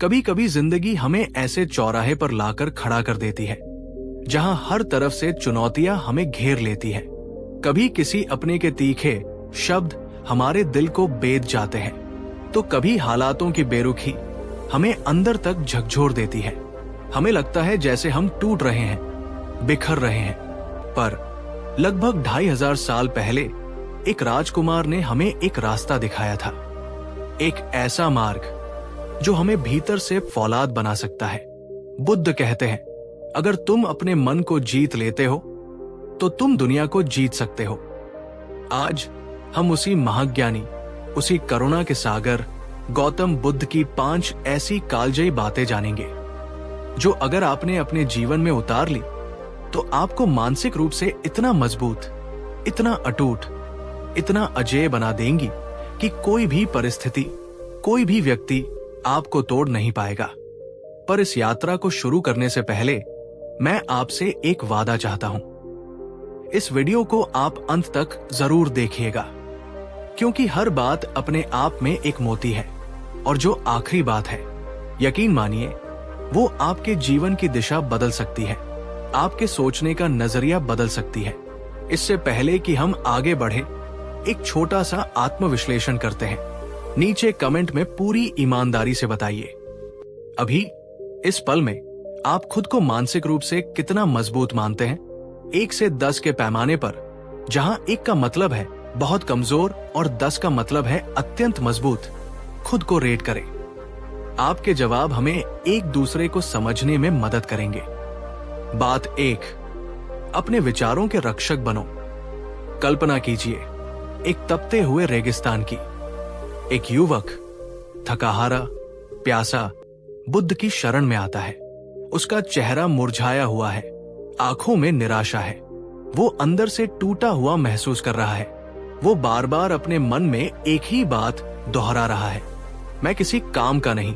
कभी कभी जिंदगी हमें ऐसे चौराहे पर लाकर खड़ा कर देती है जहां हर तरफ से चुनौतियां हमें घेर लेती है। कभी किसी अपने के तीखे शब्द हमारे दिल को बेध जाते हैं, तो कभी हालातों की बेरुखी हमें अंदर तक झकझोर देती है। हमें लगता है जैसे हम टूट रहे हैं, बिखर रहे हैं। पर लगभग 2500 साल पहले एक राजकुमार ने हमें एक रास्ता दिखाया था, एक ऐसा मार्ग जो हमें भीतर से फौलाद बना सकता है। बुद्ध कहते हैं, अगर तुम अपने मन को जीत लेते हो तो तुम दुनिया को जीत सकते हो। आज हम उसी महाज्ञानी, उसी करुणा के सागर गौतम बुद्ध की 5 ऐसी कालजयी बातें जानेंगे जो अगर आपने अपने जीवन में उतार ली तो आपको मानसिक रूप से इतना मजबूत, इतना अटूट, इतना अजेय बना देंगी कि कोई भी परिस्थिति, कोई भी व्यक्ति आपको तोड़ नहीं पाएगा। पर इस यात्रा को शुरू करने से पहले मैं आपसे एक वादा चाहता हूं। इस वीडियो को आप अंत तक जरूर देखिएगा, क्योंकि हर बात अपने आप में एक मोती है और जो आखिरी बात है, यकीन मानिए, वो आपके जीवन की दिशा बदल सकती है, आपके सोचने का नजरिया बदल सकती है। इससे पहले कि हम आगे बढ़े, एक छोटा सा आत्मविश्लेषण करते हैं। नीचे कमेंट में पूरी ईमानदारी से बताइए, अभी इस पल में आप खुद को मानसिक रूप से कितना मजबूत मानते हैं? 1 से 10 के पैमाने पर, जहां 1 का मतलब है बहुत कमजोर और 10 का मतलब है अत्यंत मजबूत, खुद को रेट करें। आपके जवाब हमें एक दूसरे को समझने में मदद करेंगे। बात 1, अपने विचारों के रक्षक बनो। कल्पना कीजिए एक तपते हुए रेगिस्तान की। एक युवक थकाहारा, प्यासा बुद्ध की शरण में आता है। उसका चेहरा मुरझाया हुआ है, आंखों में निराशा है। वो अंदर से टूटा हुआ महसूस कर रहा है। वो बार बार अपने मन में एक ही बात दोहरा रहा है, मैं किसी काम का नहीं,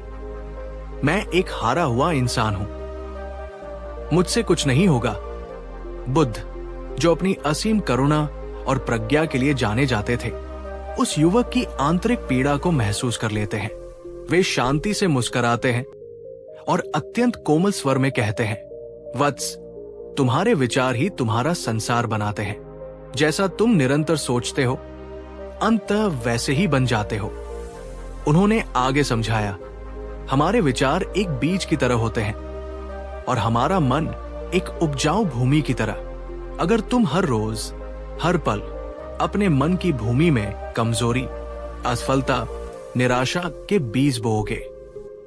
मैं एक हारा हुआ इंसान हूं, मुझसे कुछ नहीं होगा। बुद्ध, जो अपनी असीम करुणा और प्रज्ञा के लिए जाने जाते थे, उस युवक की आंतरिक पीड़ा को महसूस कर लेते हैं। वे शांति से मुस्कुराते हैं और अत्यंत कोमल स्वर में कहते हैं, वत्स, तुम्हारे विचार ही तुम्हारा संसार बनाते हैं। जैसा तुम निरंतर सोचते हो, अंततः वैसे ही बन जाते हो। उन्होंने आगे समझाया, हमारे विचार एक बीज की तरह होते हैं और हमारा मन एक उपजाऊ भूमि की तरह। अगर तुम हर रोज, हर पल अपने मन की भूमि में कमजोरी, असफलता, निराशा के बीज बोओगे,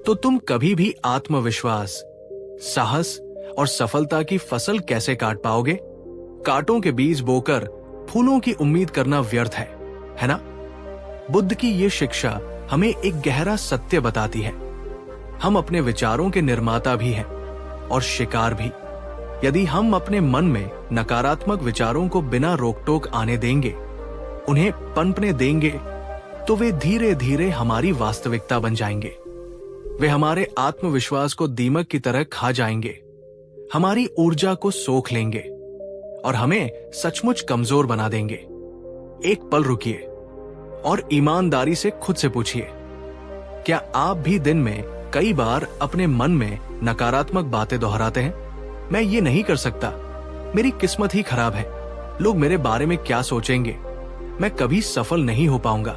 तो तुम कभी भी आत्मविश्वास, साहस और सफलता की फसल कैसे काट पाओगे? कांटों के बीज बोकर फूलों की उम्मीद करना व्यर्थ है ना? बुद्ध की ये शिक्षा हमें एक गहरा सत्य बताती है। हम अपने विचारों के निर्माता भी हैं और शिकार भी। यदि हम अपने मन में नकारात्मक विचारों को बिना रोक टोक आने देंगे, उन्हें पनपने देंगे, तो वे धीरे धीरे हमारी वास्तविकता बन जाएंगे। वे हमारे आत्मविश्वास को दीमक की तरह खा जाएंगे, हमारी ऊर्जा को सोख लेंगे और हमें सचमुच कमजोर बना देंगे। एक पल रुकिए और ईमानदारी से खुद से पूछिए, क्या आप भी दिन में कई बार अपने मन में नकारात्मक बातें दोहराते हैं? मैं ये नहीं कर सकता, मेरी किस्मत ही खराब है, लोग मेरे बारे में क्या सोचेंगे, मैं कभी सफल नहीं हो पाऊंगा।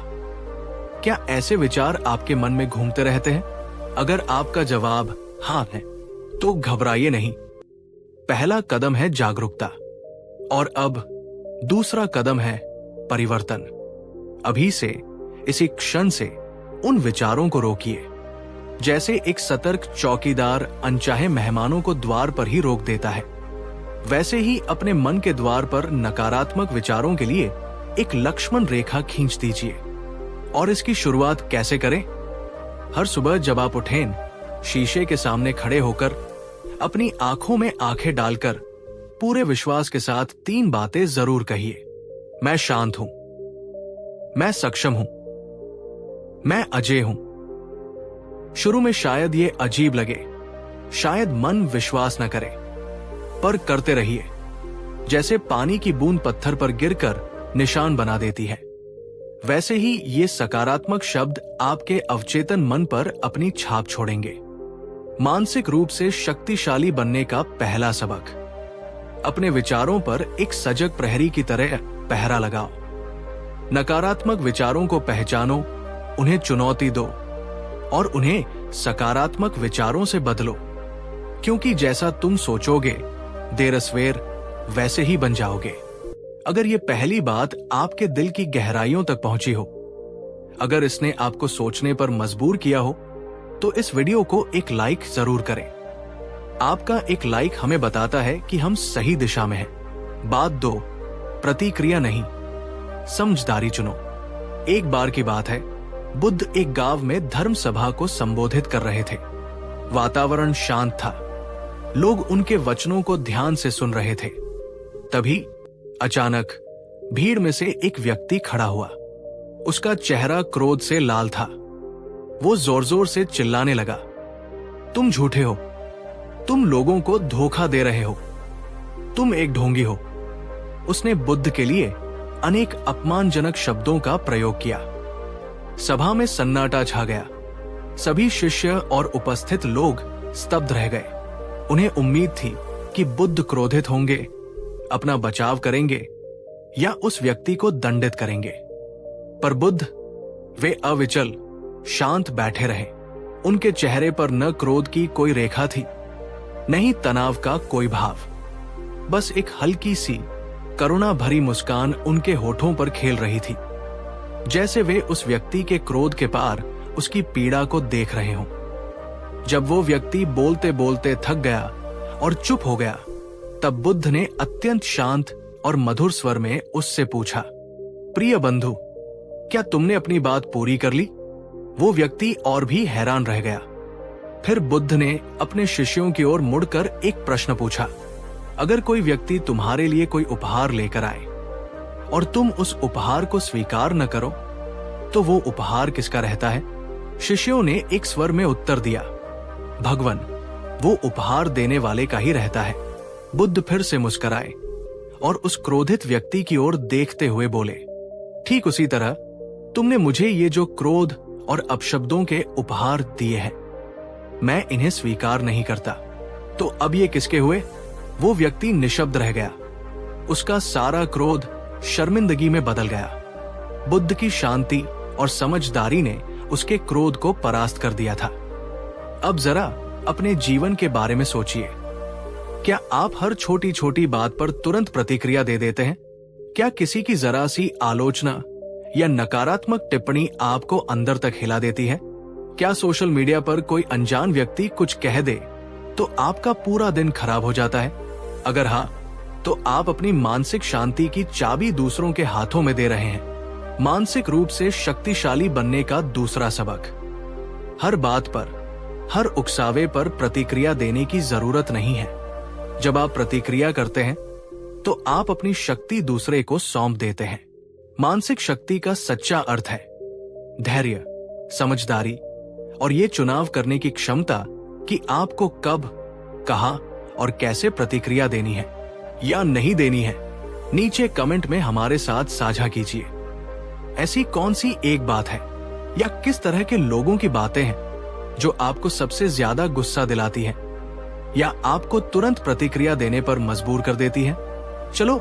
क्या ऐसे विचार आपके मन में घूमते रहते हैं? अगर आपका जवाब हाँ है, तो घबराइए नहीं। पहला कदम है जागरूकता और अब दूसरा कदम है परिवर्तन। अभी से, इसी क्षण से उन विचारों को रोकिए। जैसे एक सतर्क चौकीदार अनचाहे मेहमानों को द्वार पर ही रोक देता है, वैसे ही अपने मन के द्वार पर नकारात्मक विचारों के लिए एक लक्ष्मण रेखा खींच दीजिए। और इसकी शुरुआत कैसे करें? हर सुबह जब आप उठें, शीशे के सामने खड़े होकर अपनी आंखों में आंखें डालकर पूरे विश्वास के साथ 3 बातें जरूर कहिए। मैं शांत हूं, मैं सक्षम हूं, मैं अजेय हूं। शुरू में शायद ये अजीब लगे, शायद मन विश्वास न करे, पर करते रहिए। जैसे पानी की बूंद पत्थर पर गिरकर निशान बना देती है, वैसे ही ये सकारात्मक शब्द आपके अवचेतन मन पर अपनी छाप छोड़ेंगे। मानसिक रूप से शक्तिशाली बनने का पहला सबक, अपने विचारों पर एक सजग प्रहरी की तरह पहरा लगाओ। नकारात्मक विचारों को पहचानो, उन्हें चुनौती दो और उन्हें सकारात्मक विचारों से बदलो, क्योंकि जैसा तुम सोचोगे देर सवेर वैसे ही बन जाओगे। अगर ये पहली बात आपके दिल की गहराइयों तक पहुंची हो, अगर इसने आपको सोचने पर मजबूर किया हो, तो इस वीडियो को एक लाइक जरूर करें। आपका एक लाइक हमें बताता है कि हम सही दिशा में हैं। बात 2, प्रतिक्रिया नहीं, समझदारी चुनो। एक बार की बात है, बुद्ध एक गांव में धर्म सभा को संबोधित कर रहे थे। वातावरण शांत था, लोग उनके वचनों को ध्यान से सुन रहे थे। तभी अचानक भीड़ में से एक व्यक्ति खड़ा हुआ। उसका चेहरा क्रोध से लाल था। वो जोर जोर से चिल्लाने लगा, तुम झूठे हो, तुम लोगों को धोखा दे रहे हो, तुम एक ढोंगी हो। उसने बुद्ध के लिए अनेक अपमानजनक शब्दों का प्रयोग किया। सभा में सन्नाटा छा गया। सभी शिष्य और उपस्थित लोग स्तब्ध रह गए। उन्हें उम्मीद थी कि बुद्ध क्रोधित होंगे, अपना बचाव करेंगे या उस व्यक्ति को दंडित करेंगे। पर बुद्ध, वे अविचल शांत बैठे रहे। उनके चेहरे पर न क्रोध की कोई रेखा थी, न ही तनाव का कोई भाव। बस एक हल्की सी करुणा भरी मुस्कान उनके होठों पर खेल रही थी, जैसे वे उस व्यक्ति के क्रोध के पार उसकी पीड़ा को देख रहे हों। जब वो व्यक्ति बोलते बोलते थक गया और चुप हो गया, तब बुद्ध ने अत्यंत शांत और मधुर स्वर में उससे पूछा, प्रिय बंधु, क्या तुमने अपनी बात पूरी कर ली? वो व्यक्ति और भी हैरान रह गया। फिर बुद्ध ने अपने शिष्यों की ओर मुड़कर एक प्रश्न पूछा, अगर कोई व्यक्ति तुम्हारे लिए कोई उपहार लेकर आए और तुम उस उपहार को स्वीकार न करो, तो वो उपहार किसका रहता है? शिष्यों ने एक स्वर में उत्तर दिया, भगवान, वो उपहार देने वाले का ही रहता है। बुद्ध फिर से मुस्कुराए और उस क्रोधित व्यक्ति की ओर देखते हुए बोले, ठीक उसी तरह तुमने मुझे ये जो क्रोध और अपशब्दों के उपहार दिए हैं, मैं इन्हें स्वीकार नहीं करता। तो अब ये किसके हुए? वो व्यक्ति निशब्द रह गया। उसका सारा क्रोध शर्मिंदगी में बदल गया। बुद्ध की शांति और समझदारी ने उसके क्रोध को परास्त कर दिया था। अब जरा अपने जीवन के बारे में सोचिए। क्या आप हर छोटी छोटी बात पर तुरंत प्रतिक्रिया दे देते हैं? क्या किसी की जरा सी आलोचना या नकारात्मक टिप्पणी आपको अंदर तक हिला देती है? क्या सोशल मीडिया पर कोई अनजान व्यक्ति कुछ कह दे तो आपका पूरा दिन खराब हो जाता है? अगर हाँ, तो आप अपनी मानसिक शांति की चाबी दूसरों के हाथों में दे रहे हैं। मानसिक रूप से शक्तिशाली बनने का दूसरा सबक, हर बात पर, हर उकसावे पर प्रतिक्रिया देने की जरूरत नहीं है। जब आप प्रतिक्रिया करते हैं तो आप अपनी शक्ति दूसरे को सौंप देते हैं। मानसिक शक्ति का सच्चा अर्थ है धैर्य, समझदारी और ये चुनाव करने की क्षमता कि आपको कब, कहां और कैसे प्रतिक्रिया देनी है या नहीं देनी है। नीचे कमेंट में हमारे साथ साझा कीजिए। ऐसी कौन सी एक बात है या किस तरह के लोगों की बातें हैं जो आपको सबसे ज्यादा गुस्सा दिलाती है या आपको तुरंत प्रतिक्रिया देने पर मजबूर कर देती है? चलो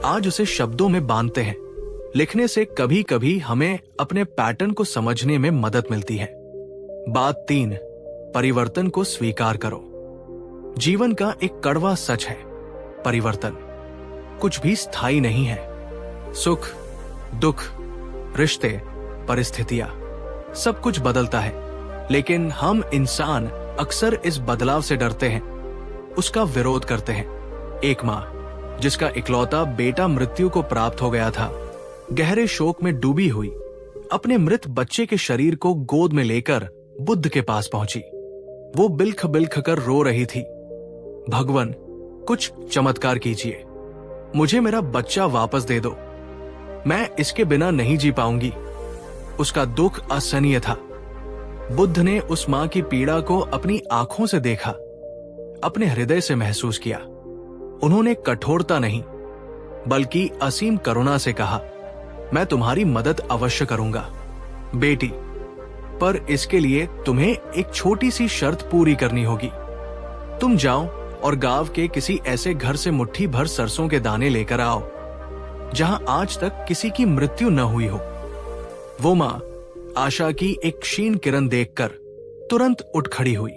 आज उसे शब्दों में बांधते हैं। लिखने से कभी कभी हमें अपने पैटर्न को समझने में मदद मिलती है। बात 3, परिवर्तन को स्वीकार करो। जीवन का एक कड़वा सच है, परिवर्तन कुछ भी स्थायी नहीं है। सुख, दुख, रिश्ते, परिस्थितियां, सब कुछ बदलता है, लेकिन हम इंसान अक्सर इस बदलाव से डरते हैं, उसका विरोध करते हैं। एक माँ जिसका इकलौता बेटा मृत्यु को प्राप्त हो गया था, गहरे शोक में डूबी हुई अपने मृत बच्चे के शरीर को गोद में लेकर बुद्ध के पास पहुंची। वो बिलख बिलख कर रो रही थी, भगवान, कुछ चमत्कार कीजिए, मुझे मेरा बच्चा वापस दे दो, मैं इसके बिना नहीं जी पाऊंगी। उसका दुख असहनीय था। बुद्ध ने उस मां की पीड़ा को अपनी आंखों से देखा, अपने हृदय से महसूस किया। उन्होंने कठोरता नहीं बल्कि असीम करुणा से कहा, मैं तुम्हारी मदद अवश्य करूंगा। बेटी, पर इसके लिए तुम्हें एक छोटी सी शर्त पूरी करनी होगी। तुम जाओ और गांव के किसी ऐसे घर से मुट्ठी भर सरसों के दाने लेकर आओ जहां आज तक किसी की मृत्यु न हुई हो। वो माँ आशा की एक क्षीण किरण देखकर तुरंत उठ खड़ी हुई।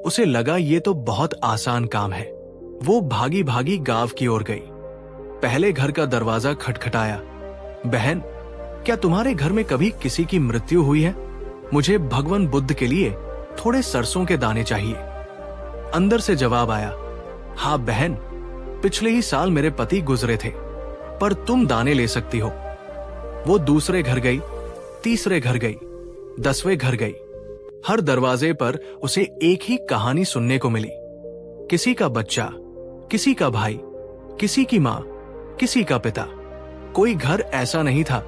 उसे लगा ये तो बहुत आसान काम है। वो भागी भागी गांव की ओर गई। पहले घर का दरवाजा खटखटाया। बहन, क्या तुम्हारे घर में कभी किसी की मृत्यु हुई है? मुझे भगवान बुद्ध के लिए थोड़े सरसों के दाने चाहिए। अंदर से जवाब आया, हाँ बहन, पिछले ही साल मेरे पति गुजरे थे, पर तुम दाने ले सकती हो। वो दूसरे घर गई, तीसरे घर गई, 10वें घर गई। हर दरवाजे पर उसे एक ही कहानी सुनने को मिली। किसी का बच्चा, किसी का भाई, किसी की माँ, किसी का पिता। कोई घर ऐसा नहीं था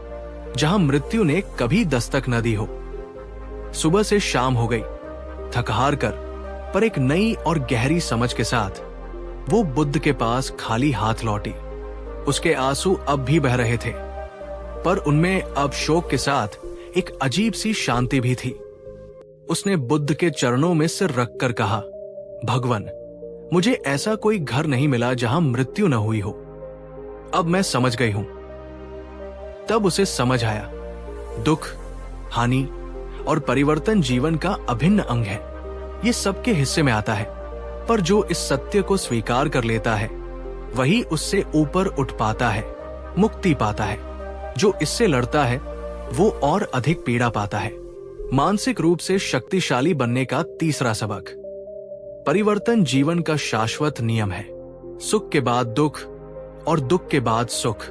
जहां मृत्यु ने कभी दस्तक न दी हो। सुबह से शाम हो गई। थक-हार कर, पर एक नई और गहरी समझ के साथ वो बुद्ध के पास खाली हाथ लौटी। उसके आंसू अब भी बह रहे थे, पर उनमें अब शोक के साथ एक अजीब सी शांति भी थी। उसने बुद्ध के चरणों में सिर रखकर कहा, भगवान, मुझे ऐसा कोई घर नहीं मिला जहां मृत्यु न हुई हो। अब मैं समझ गई हूं। तब उसे समझ आया, दुख, हानि और परिवर्तन जीवन का अभिन्न अंग है। ये सबके हिस्से में आता है, पर जो इस सत्य को स्वीकार कर लेता है वही उससे ऊपर उठ पाता है, मुक्ति पाता है। जो इससे लड़ता है वो और अधिक पीड़ा पाता है। मानसिक रूप से शक्तिशाली बनने का तीसरा सबक। परिवर्तन जीवन का शाश्वत नियम है। सुख के बाद दुख और दुख के बाद सुख।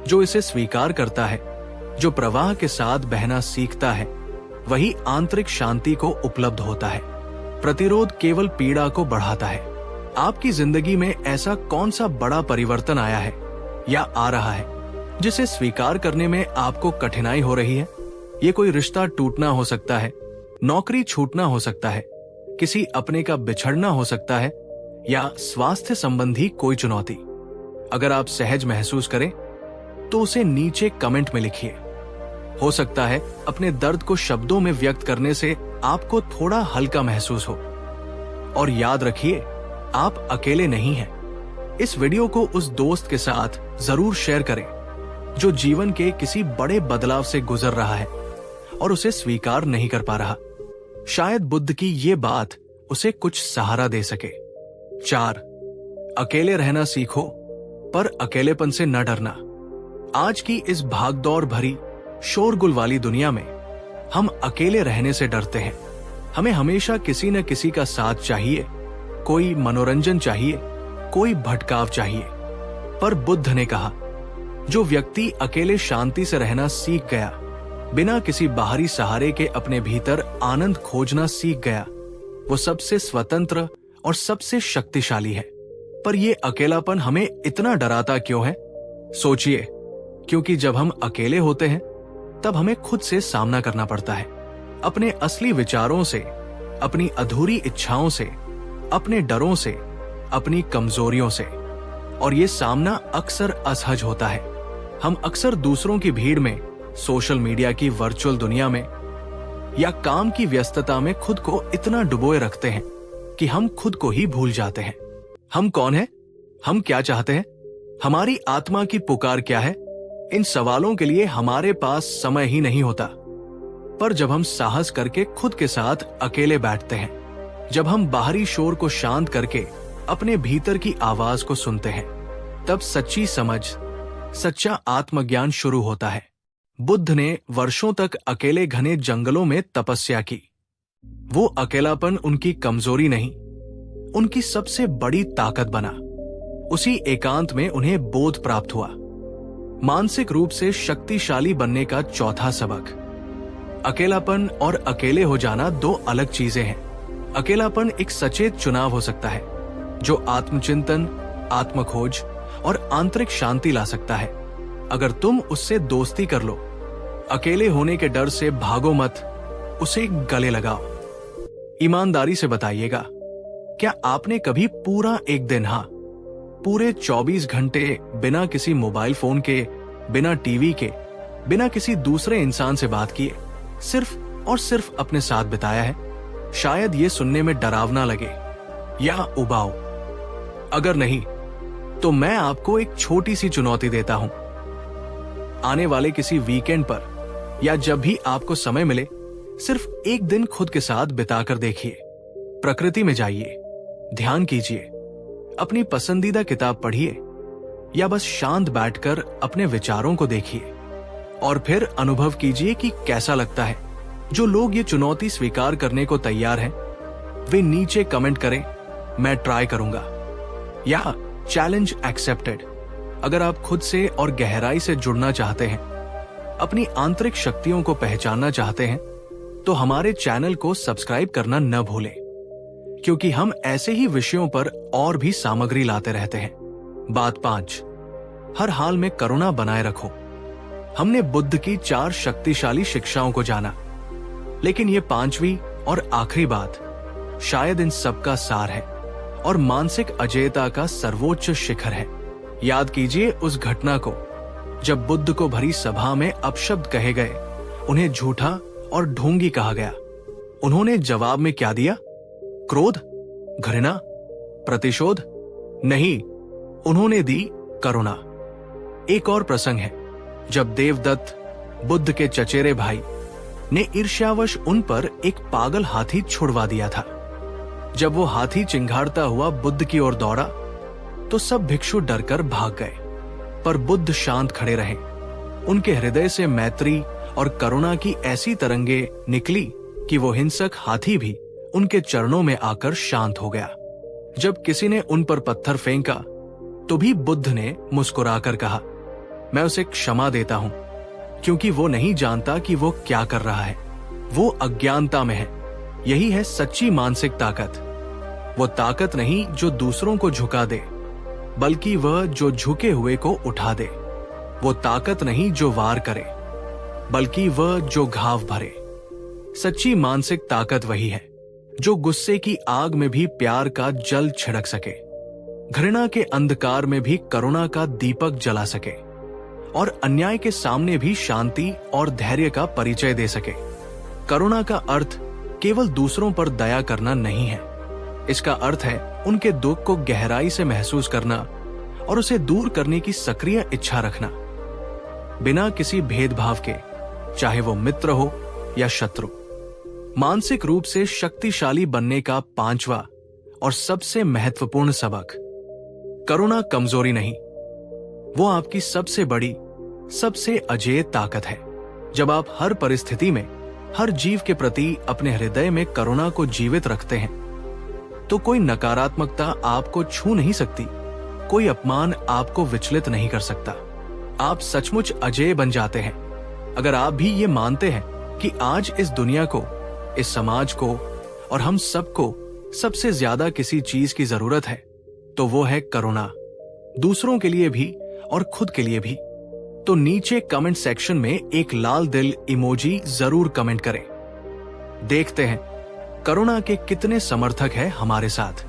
जो इसे स्वीकार करता है, जो प्रवाह के साथ बहना सीखता है, वही आंतरिक शांति को उपलब्ध होता है। प्रतिरोध केवल पीड़ा को बढ़ाता है। आपकी जिंदगी में ऐसा कौन सा बड़ा परिवर्तन आया है या आ रहा है जिसे स्वीकार करने में आपको कठिनाई हो रही है? ये कोई रिश्ता टूटना हो सकता है, नौकरी छूटना हो सकता है, किसी अपने का बिछड़ना हो सकता है, या स्वास्थ्य संबंधी कोई चुनौती। अगर आप सहज महसूस करें तो उसे नीचे कमेंट में लिखिए। हो सकता है अपने दर्द को शब्दों में व्यक्त करने से आपको थोड़ा हल्का महसूस हो। और याद रखिए, आप अकेले नहीं हैं। इस वीडियो को उस दोस्त के साथ जरूर शेयर करें जो जीवन के किसी बड़े बदलाव से गुजर रहा है और उसे स्वीकार नहीं कर पा रहा। शायद बुद्ध की ये बात उसे कुछ सहारा दे सके। 4. अकेले रहना सीखो, पर अकेलेपन से न डरना। आज की इस भागदौड़ भरी शोरगुल वाली दुनिया में हम अकेले रहने से डरते हैं। हमें हमेशा किसी न किसी का साथ चाहिए, कोई मनोरंजन चाहिए, कोई भटकाव चाहिए। पर बुद्ध ने कहा, जो व्यक्ति अकेले शांति से रहना सीख गया, बिना किसी बाहरी सहारे के अपने भीतर आनंद खोजना सीख गया, वो सबसे स्वतंत्र और सबसे शक्तिशाली है। पर ये अकेलापन हमें इतना डराता क्यों है? सोचिए, क्योंकि जब हम अकेले होते हैं तब हमें खुद से सामना करना पड़ता है, अपने असली विचारों से, अपनी अधूरी इच्छाओं से, अपने डरों से, अपनी कमजोरियों से। और ये सामना अक्सर असहज होता है। हम अक्सर दूसरों की भीड़ में, सोशल मीडिया की वर्चुअल दुनिया में या काम की व्यस्तता में खुद को इतना डुबोए रखते हैं कि हम खुद को ही भूल जाते हैं। हम कौन हैं? हम क्या चाहते हैं? हमारी आत्मा की पुकार क्या है? इन सवालों के लिए हमारे पास समय ही नहीं होता। पर जब हम साहस करके खुद के साथ अकेले बैठते हैं, जब हम बाहरी शोर को शांत करके अपने भीतर की आवाज को सुनते हैं, तब सच्ची समझ, सच्चा आत्मज्ञान शुरू होता है। बुद्ध ने वर्षों तक अकेले घने जंगलों में तपस्या की। वो अकेलापन उनकी कमजोरी नहीं, उनकी सबसे बड़ी ताकत बना। उसी एकांत में उन्हें बोध प्राप्त हुआ। मानसिक रूप से शक्तिशाली बनने का चौथा सबक। अकेलापन और अकेले हो जाना दो अलग चीजें हैं। अकेलापन एक सचेत चुनाव हो सकता है जो आत्मचिंतन, आत्मखोज और आंतरिक शांति ला सकता है। अगर तुम उससे दोस्ती कर लो, अकेले होने के डर से भागो मत, उसे गले लगाओ। ईमानदारी से बताइएगा, क्या आपने कभी पूरा एक दिन, हाँ पूरे 24 घंटे बिना किसी मोबाइल फोन के, बिना टीवी के, बिना किसी दूसरे इंसान से बात किए, सिर्फ और सिर्फ अपने साथ बिताया है? शायद ये सुनने में डरावना लगे या उबाऊ। अगर नहीं, तो मैं आपको एक छोटी सी चुनौती देता हूं। आने वाले किसी वीकेंड पर या जब भी आपको समय मिले, सिर्फ एक दिन खुद के साथ बिताकर देखिए। प्रकृति में जाइए, ध्यान कीजिए, अपनी पसंदीदा किताब पढ़िए या बस शांत बैठकर अपने विचारों को देखिए और फिर अनुभव कीजिए कि कैसा लगता है। जो लोग ये चुनौती स्वीकार करने को तैयार हैं, वे नीचे कमेंट करें, मैं ट्राई करूंगा, या चैलेंज एक्सेप्टेड। अगर आप खुद से और गहराई से जुड़ना चाहते हैं, अपनी आंतरिक शक्तियों को पहचानना चाहते हैं, तो हमारे चैनल को सब्सक्राइब करना न भूलें, क्योंकि हम ऐसे ही विषयों पर और भी सामग्री लाते रहते हैं। बात 5, हर हाल में करुणा बनाए रखो। हमने बुद्ध की 4 शक्तिशाली शिक्षाओं को जाना, लेकिन ये 5वीं और आखिरी बात शायद इन सब का सार है और मानसिक अजेयता का सर्वोच्च शिखर है। याद कीजिए उस घटना को जब बुद्ध को भरी सभा में अपशब्द कहे गए, उन्हें झूठा और ढोंगी कहा गया। उन्होंने जवाब में क्या दिया? क्रोध, घृणा, प्रतिशोध? नहीं, उन्होंने दी करुणा। एक और प्रसंग है जब देवदत्त, बुद्ध के चचेरे भाई, ने ईर्ष्यावश उन पर एक पागल हाथी छुड़वा दिया था। जब वो हाथी चिंघाड़ता हुआ बुद्ध की ओर दौड़ा, तो सब भिक्षु डरकर भाग गए, पर बुद्ध शांत खड़े रहे। उनके हृदय से मैत्री और करुणा की ऐसी तरंगे निकली कि वो हिंसक हाथी भी उनके चरणों में आकर शांत हो गया। जब किसी ने उन पर पत्थर फेंका, तो भी बुद्ध ने मुस्कुराकर कहा, मैं उसे क्षमा देता हूं, क्योंकि वो नहीं जानता कि वो क्या कर रहा है। वो अज्ञानता में है। यही है सच्ची मानसिक ताकत। वो ताकत नहीं जो दूसरों को झुका दे, बल्कि वह जो झुके हुए को उठा दे। वो ताकत नहीं जो वार करे, बल्कि वह जो घाव भरे। सच्ची मानसिक ताकत वही है जो गुस्से की आग में भी प्यार का जल छिड़क सके, घृणा के अंधकार में भी करुणा का दीपक जला सके और अन्याय के सामने भी शांति और धैर्य का परिचय दे सके। करुणा का अर्थ केवल दूसरों पर दया करना नहीं है। इसका अर्थ है उनके दुख को गहराई से महसूस करना और उसे दूर करने की सक्रिय इच्छा रखना, बिना किसी भेदभाव के, चाहे वो मित्र हो या शत्रु। मानसिक रूप से शक्तिशाली बनने का 5वां और सबसे महत्वपूर्ण सबक, करुणा कमजोरी नहीं, वो आपकी सबसे बड़ी, सबसे अजेय ताकत है। जब आप हर परिस्थिति में हर जीव के प्रति अपने हृदय में करुणा को जीवित रखते हैं, तो कोई नकारात्मकता आपको छू नहीं सकती, कोई अपमान आपको विचलित नहीं कर सकता। आप सचमुच अजेय बन जाते हैं। अगर आप भी ये मानते हैं कि आज इस दुनिया को, इस समाज को और हम सबको सबसे ज्यादा किसी चीज की जरूरत है, तो वो है करुणा, दूसरों के लिए भी और खुद के लिए भी। तो नीचे कमेंट सेक्शन में एक लाल दिल इमोजी जरूर कमेंट करें। देखते हैं करुणा के कितने समर्थक हैं हमारे साथ।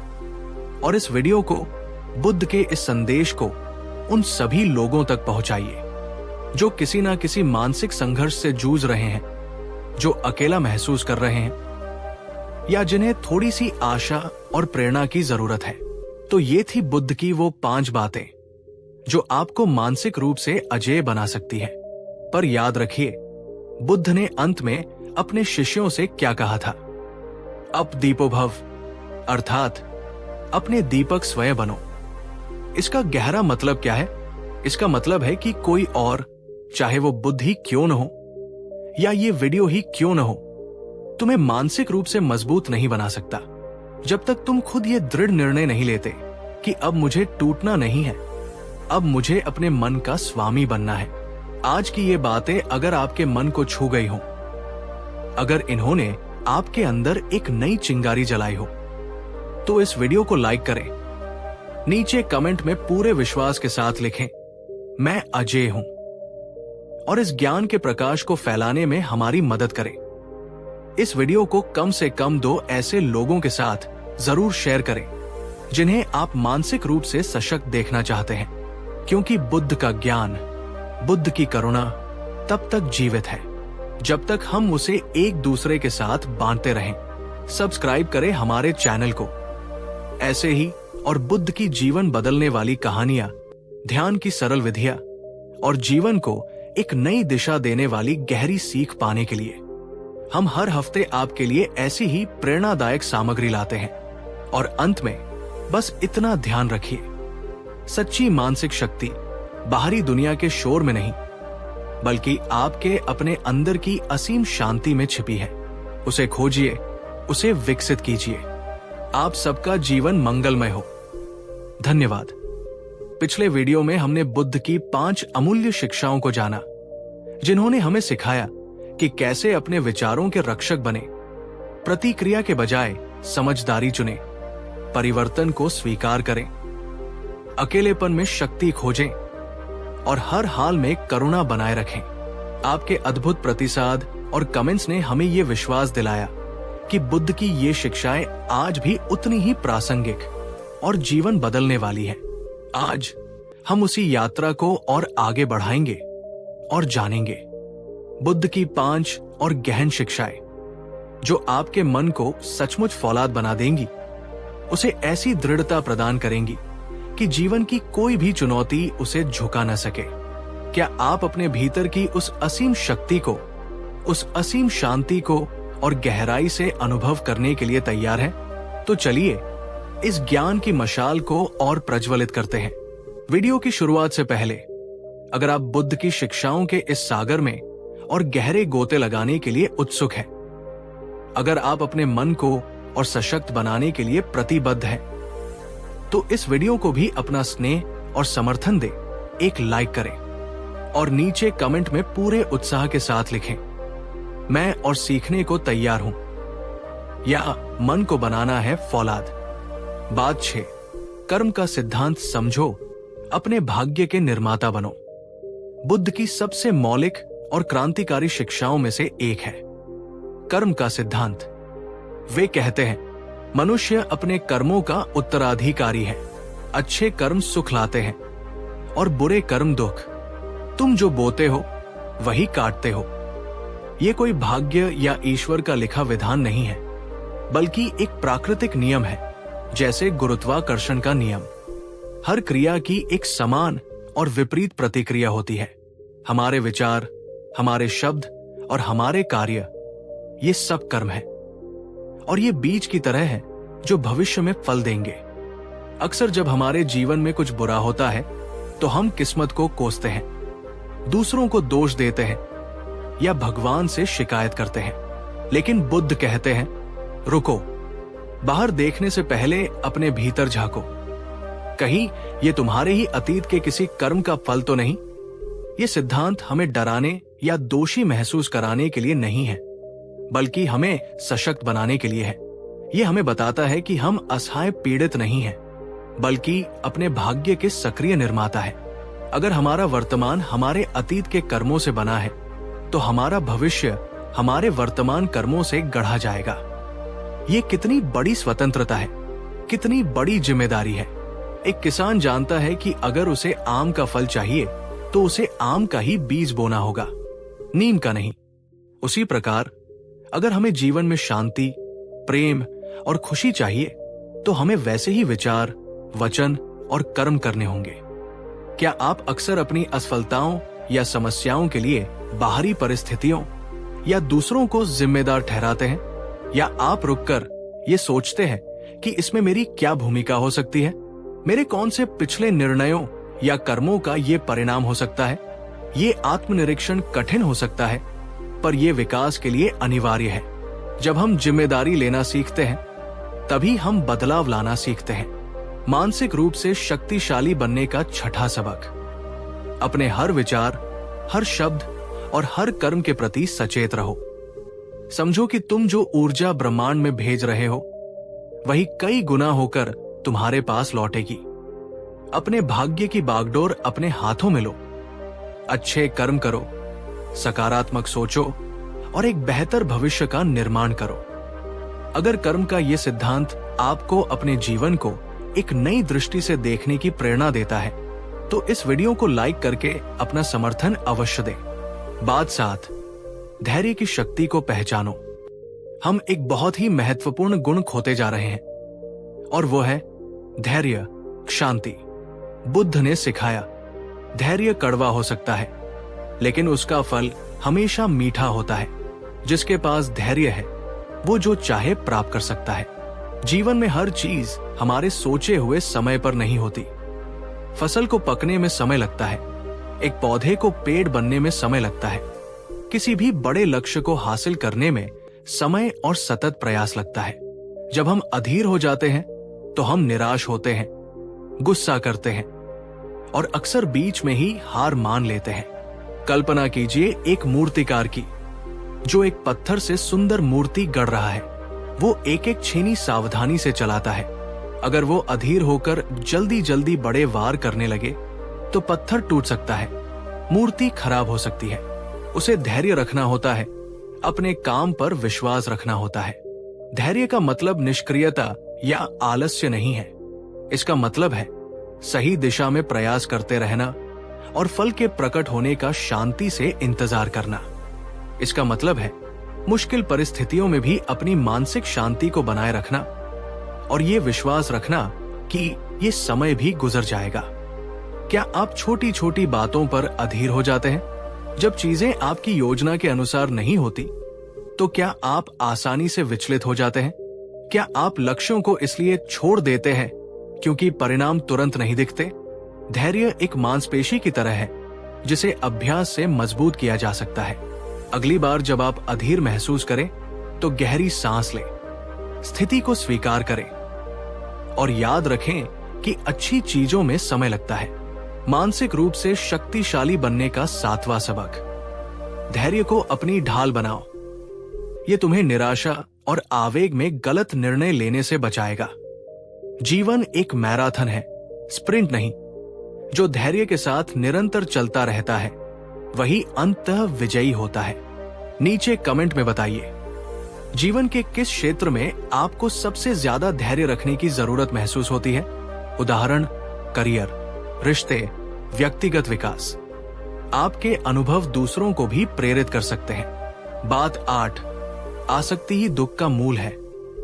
और इस वीडियो को, बुद्ध के इस संदेश को उन सभी लोगों तक पहुंचाइए जो किसी ना किसी मानसिक संघर्ष से जूझ रहे हैं, जो अकेला महसूस कर रहे हैं या जिन्हें थोड़ी सी आशा और प्रेरणा की जरूरत है। तो ये थी बुद्ध की वो 5 बातें जो आपको मानसिक रूप से अजेय बना सकती है। पर याद रखिए, बुद्ध ने अंत में अपने शिष्यों से क्या कहा था? अप दीपो भव, अर्थात अपने दीपक स्वयं बनो। इसका गहरा मतलब क्या है? इसका मतलब है कि कोई और, चाहे वो बुद्ध ही क्यों न हो या ये वीडियो ही क्यों न हो, तुम्हें मानसिक रूप से मजबूत नहीं बना सकता जब तक तुम खुद ये दृढ़ निर्णय नहीं लेते कि अब मुझे टूटना नहीं है, अब मुझे अपने मन का स्वामी बनना है। आज की ये बातें अगर आपके मन को छू गई हो, अगर इन्होंने आपके अंदर एक नई चिंगारी जलाई हो, तो इस वीडियो को लाइक करें, नीचे कमेंट में पूरे विश्वास के साथ लिखें, मैं अजेय हूं, और इस ज्ञान के प्रकाश को फैलाने में हमारी मदद करें। इस वीडियो को कम से कम 2 ऐसे लोगों के साथ जरूर शेयर करें जिन्हें आप मानसिक रूप से सशक्त देखना चाहते हैं, क्योंकि बुद्ध का ज्ञान, बुद्ध की करुणा तब तक जीवित है जब तक हम उसे एक दूसरे के साथ बांटते रहें। सब्सक्राइब करें हमारे चैनल को। ऐसे ही और बुद्ध की जीवन बदलने वाली कहानियां, ध्यान की सरल विधियां और जीवन को एक नई दिशा देने वाली गहरी सीख पाने के लिए हम हर हफ्ते आपके लिए ऐसी ही प्रेरणादायक सामग्री लाते हैं। और अंत में बस इतना ध्यान रखिए, सच्ची मानसिक शक्ति बाहरी दुनिया के शोर में नहीं, बल्कि आपके अपने अंदर की असीम शांति में छिपी है। उसे खोजिए, उसे विकसित कीजिए। आप सबका जीवन मंगलमय हो। धन्यवाद। पिछले वीडियो में हमने बुद्ध की 5 अमूल्य शिक्षाओं को जाना, जिन्होंने हमें सिखाया कि कैसे अपने विचारों के रक्षक बने, प्रतिक्रिया के बजाय समझदारी चुनें, परिवर्तन को स्वीकार करें, अकेलेपन में शक्ति खोजें और हर हाल में करुणा बनाए रखें। आपके अद्भुत प्रतिसाद और कमेंट्स ने हमें यह विश्वास दिलाया कि बुद्ध की ये शिक्षाएं आज भी उतनी ही प्रासंगिक और जीवन बदलने वाली है। आज हम उसी यात्रा को और आगे बढ़ाएंगे और जानेंगे बुद्ध की 5 और गहन शिक्षाएं, जो आपके मन को सचमुच फौलाद बना देंगी, उसे ऐसी दृढ़ता प्रदान करेंगी कि जीवन की कोई भी चुनौती उसे झुका न सके। क्या आप अपने भीतर की उस असीम शक्ति को, उस असीम शांति को और गहराई से अनुभव करने के लिए तैयार हैं? तो चलिए इस ज्ञान की मशाल को और प्रज्वलित करते हैं। वीडियो की शुरुआत से पहले अगर आप बुद्ध की शिक्षाओं के इस सागर में और गहरे गोते लगाने के लिए उत्सुक हैं, अगर आप अपने मन को और सशक्त बनाने के लिए प्रतिबद्ध हैं, तो इस वीडियो को भी अपना स्नेह और समर्थन दें, एक लाइक करें और नीचे कमेंट में पूरे उत्साह के साथ लिखें, मैं और सीखने को तैयार हूं, या मन को बनाना है फौलाद। बात 6, कर्म का सिद्धांत समझो, अपने भाग्य के निर्माता बनो। बुद्ध की सबसे मौलिक और क्रांतिकारी शिक्षाओं में से एक है कर्म का सिद्धांत। वे कहते हैं, मनुष्य अपने कर्मों का उत्तराधिकारी है। अच्छे कर्म सुख लाते हैं और बुरे कर्म दुख। तुम जो बोते हो वही काटते हो। ये कोई भाग्य या ईश्वर का लिखा विधान नहीं है, बल्कि एक प्राकृतिक नियम है, जैसे गुरुत्वाकर्षण का नियम। हर क्रिया की एक समान और विपरीत प्रतिक्रिया होती है। हमारे विचार, हमारे शब्द और हमारे कार्य, ये सब कर्म है और ये बीज की तरह है जो भविष्य में फल देंगे। अक्सर जब हमारे जीवन में कुछ बुरा होता है तो हम किस्मत को कोसते हैं, दूसरों को दोष देते हैं या भगवान से शिकायत करते हैं। लेकिन बुद्ध कहते हैं, रुको, बाहर देखने से पहले अपने भीतर झांको। कहीं ये तुम्हारे ही अतीत के किसी कर्म का फल तो नहीं? ये सिद्धांत हमें डराने या दोषी महसूस कराने के लिए नहीं है, बल्कि हमें सशक्त बनाने के लिए है। ये हमें बताता है कि हम असहाय पीड़ित नहीं हैं, बल्कि अपने भाग्य के सक्रिय निर्माता है। अगर हमारा वर्तमान हमारे अतीत के कर्मों से बना है, तो हमारा भविष्य हमारे वर्तमान कर्मों से गढ़ा जाएगा। ये कितनी बड़ी स्वतंत्रता है, कितनी बड़ी जिम्मेदारी है। एक किसान जानता है कि अगर उसे आम का फल चाहिए तो उसे आम का ही बीज बोना होगा, नीम का नहीं। उसी प्रकार अगर हमें जीवन में शांति, प्रेम और खुशी चाहिए, तो हमें वैसे ही विचार, वचन और कर्म करने होंगे। क्या आप अक्सर अपनी असफलताओं या समस्याओं के लिए बाहरी परिस्थितियों या दूसरों को जिम्मेदार ठहराते हैं? या आप रुककर ये सोचते हैं कि इसमें मेरी क्या भूमिका हो सकती है? मेरे कौन से पिछले निर्णयों या कर्मों का ये परिणाम हो सकता है? ये आत्मनिरीक्षण कठिन हो सकता है, पर यह विकास के लिए अनिवार्य है। जब हम जिम्मेदारी लेना सीखते हैं, तभी हम बदलाव लाना सीखते हैं। मानसिक रूप से शक्तिशाली बनने का छठा सबक, अपने हर विचार, हर शब्द और हर कर्म के प्रति सचेत रहो। समझो कि तुम जो ऊर्जा ब्रह्मांड में भेज रहे हो, वही कई गुना होकर तुम्हारे पास लौटेगी। अपने भाग्य की बागडोर अपने हाथों में लो। अच्छे कर्म करो, सकारात्मक सोचो और एक बेहतर भविष्य का निर्माण करो। अगर कर्म का यह सिद्धांत आपको अपने जीवन को एक नई दृष्टि से देखने की प्रेरणा देता है, तो इस वीडियो को लाइक करके अपना समर्थन अवश्य दें। बात 7, धैर्य की शक्ति को पहचानो। हम एक बहुत ही महत्वपूर्ण गुण खोते जा रहे हैं और वो है धैर्य, शांति। बुद्ध ने सिखाया, धैर्य कड़वा हो सकता है लेकिन उसका फल हमेशा मीठा होता है। जिसके पास धैर्य है वो जो चाहे प्राप्त कर सकता है। जीवन में हर चीज हमारे सोचे हुए समय पर नहीं होती। फसल को पकने में समय लगता है, एक पौधे को पेड़ बनने में समय लगता है, किसी भी बड़े लक्ष्य को हासिल करने में समय और सतत प्रयास लगता है। जब हम अधीर हो जाते हैं तो हम निराश होते हैं, गुस्सा करते हैं और अक्सर बीच में ही हार मान लेते हैं। कल्पना कीजिए एक मूर्तिकार की, जो एक पत्थर से सुंदर मूर्ति गढ़ रहा है। वो एक एक छेनी सावधानी से चलाता है। अगर वो अधीर होकर जल्दी जल्दी बड़े वार करने लगे तो पत्थर टूट सकता है, मूर्ति खराब हो सकती है। उसे धैर्य रखना होता है, अपने काम पर विश्वास रखना होता है। धैर्य का मतलब निष्क्रियता या आलस्य नहीं है। इसका मतलब है सही दिशा में प्रयास करते रहना और फल के प्रकट होने का शांति से इंतजार करना। इसका मतलब है मुश्किल परिस्थितियों में भी अपनी मानसिक शांति को बनाए रखना और ये विश्वास रखना कि ये समय भी गुजर जाएगा। क्या आप छोटी छोटी बातों पर अधीर हो जाते हैं? जब चीजें आपकी योजना के अनुसार नहीं होती तो क्या आप आसानी से विचलित हो जाते हैं? क्या आप लक्ष्यों को इसलिए छोड़ देते हैं क्योंकि परिणाम तुरंत नहीं दिखते? धैर्य एक मांसपेशी की तरह है जिसे अभ्यास से मजबूत किया जा सकता है। अगली बार जब आप अधीर महसूस करें तो गहरी सांस लें, स्थिति को स्वीकार करें और याद रखें कि अच्छी चीजों में समय लगता है। मानसिक रूप से शक्तिशाली बनने का 7वां सबक, धैर्य को अपनी ढाल बनाओ। ये तुम्हें निराशा और आवेग में गलत निर्णय लेने से बचाएगा। जीवन एक मैराथन है, स्प्रिंट नहीं। जो धैर्य के साथ निरंतर चलता रहता है वही अंततः विजयी होता है। नीचे कमेंट में बताइए, जीवन के किस क्षेत्र में आपको सबसे ज्यादा धैर्य रखने की जरूरत महसूस होती है? उदाहरण, करियर, रिश्ते, व्यक्तिगत विकास। आपके अनुभव दूसरों को भी प्रेरित कर सकते हैं। बात 8, आसक्ति ही दुख का मूल है,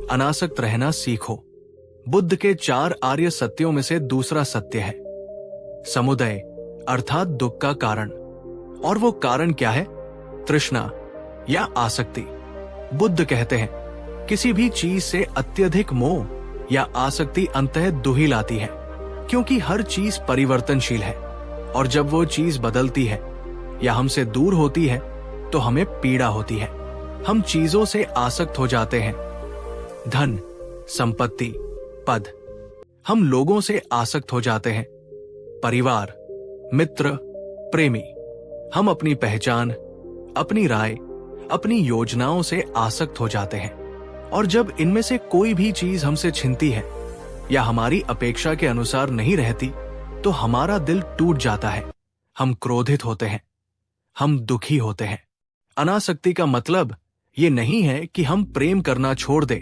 अनासक्त रहना सीखो। बुद्ध के 4 आर्य सत्यों में से दूसरा सत्य है समुदय, अर्थात दुख का कारण। और वो कारण क्या है? तृष्णा या आसक्ति। बुद्ध कहते हैं किसी भी चीज से अत्यधिक मोह या आसक्ति अंततः दुही लाती है, क्योंकि हर चीज परिवर्तनशील है और जब वो चीज बदलती है या हमसे दूर होती है तो हमें पीड़ा होती है। हम चीजों से आसक्त हो जाते हैं, धन, संपत्ति, पद। हम लोगों से आसक्त हो जाते हैं, परिवार, मित्र, प्रेमी। हम अपनी पहचान, अपनी राय, अपनी योजनाओं से आसक्त हो जाते हैं और जब इनमें से कोई भी चीज हमसे छिनती है या हमारी अपेक्षा के अनुसार नहीं रहती तो हमारा दिल टूट जाता है। हम क्रोधित होते हैं, हम दुखी होते हैं। अनासक्ति का मतलब ये नहीं है कि हम प्रेम करना छोड़ दें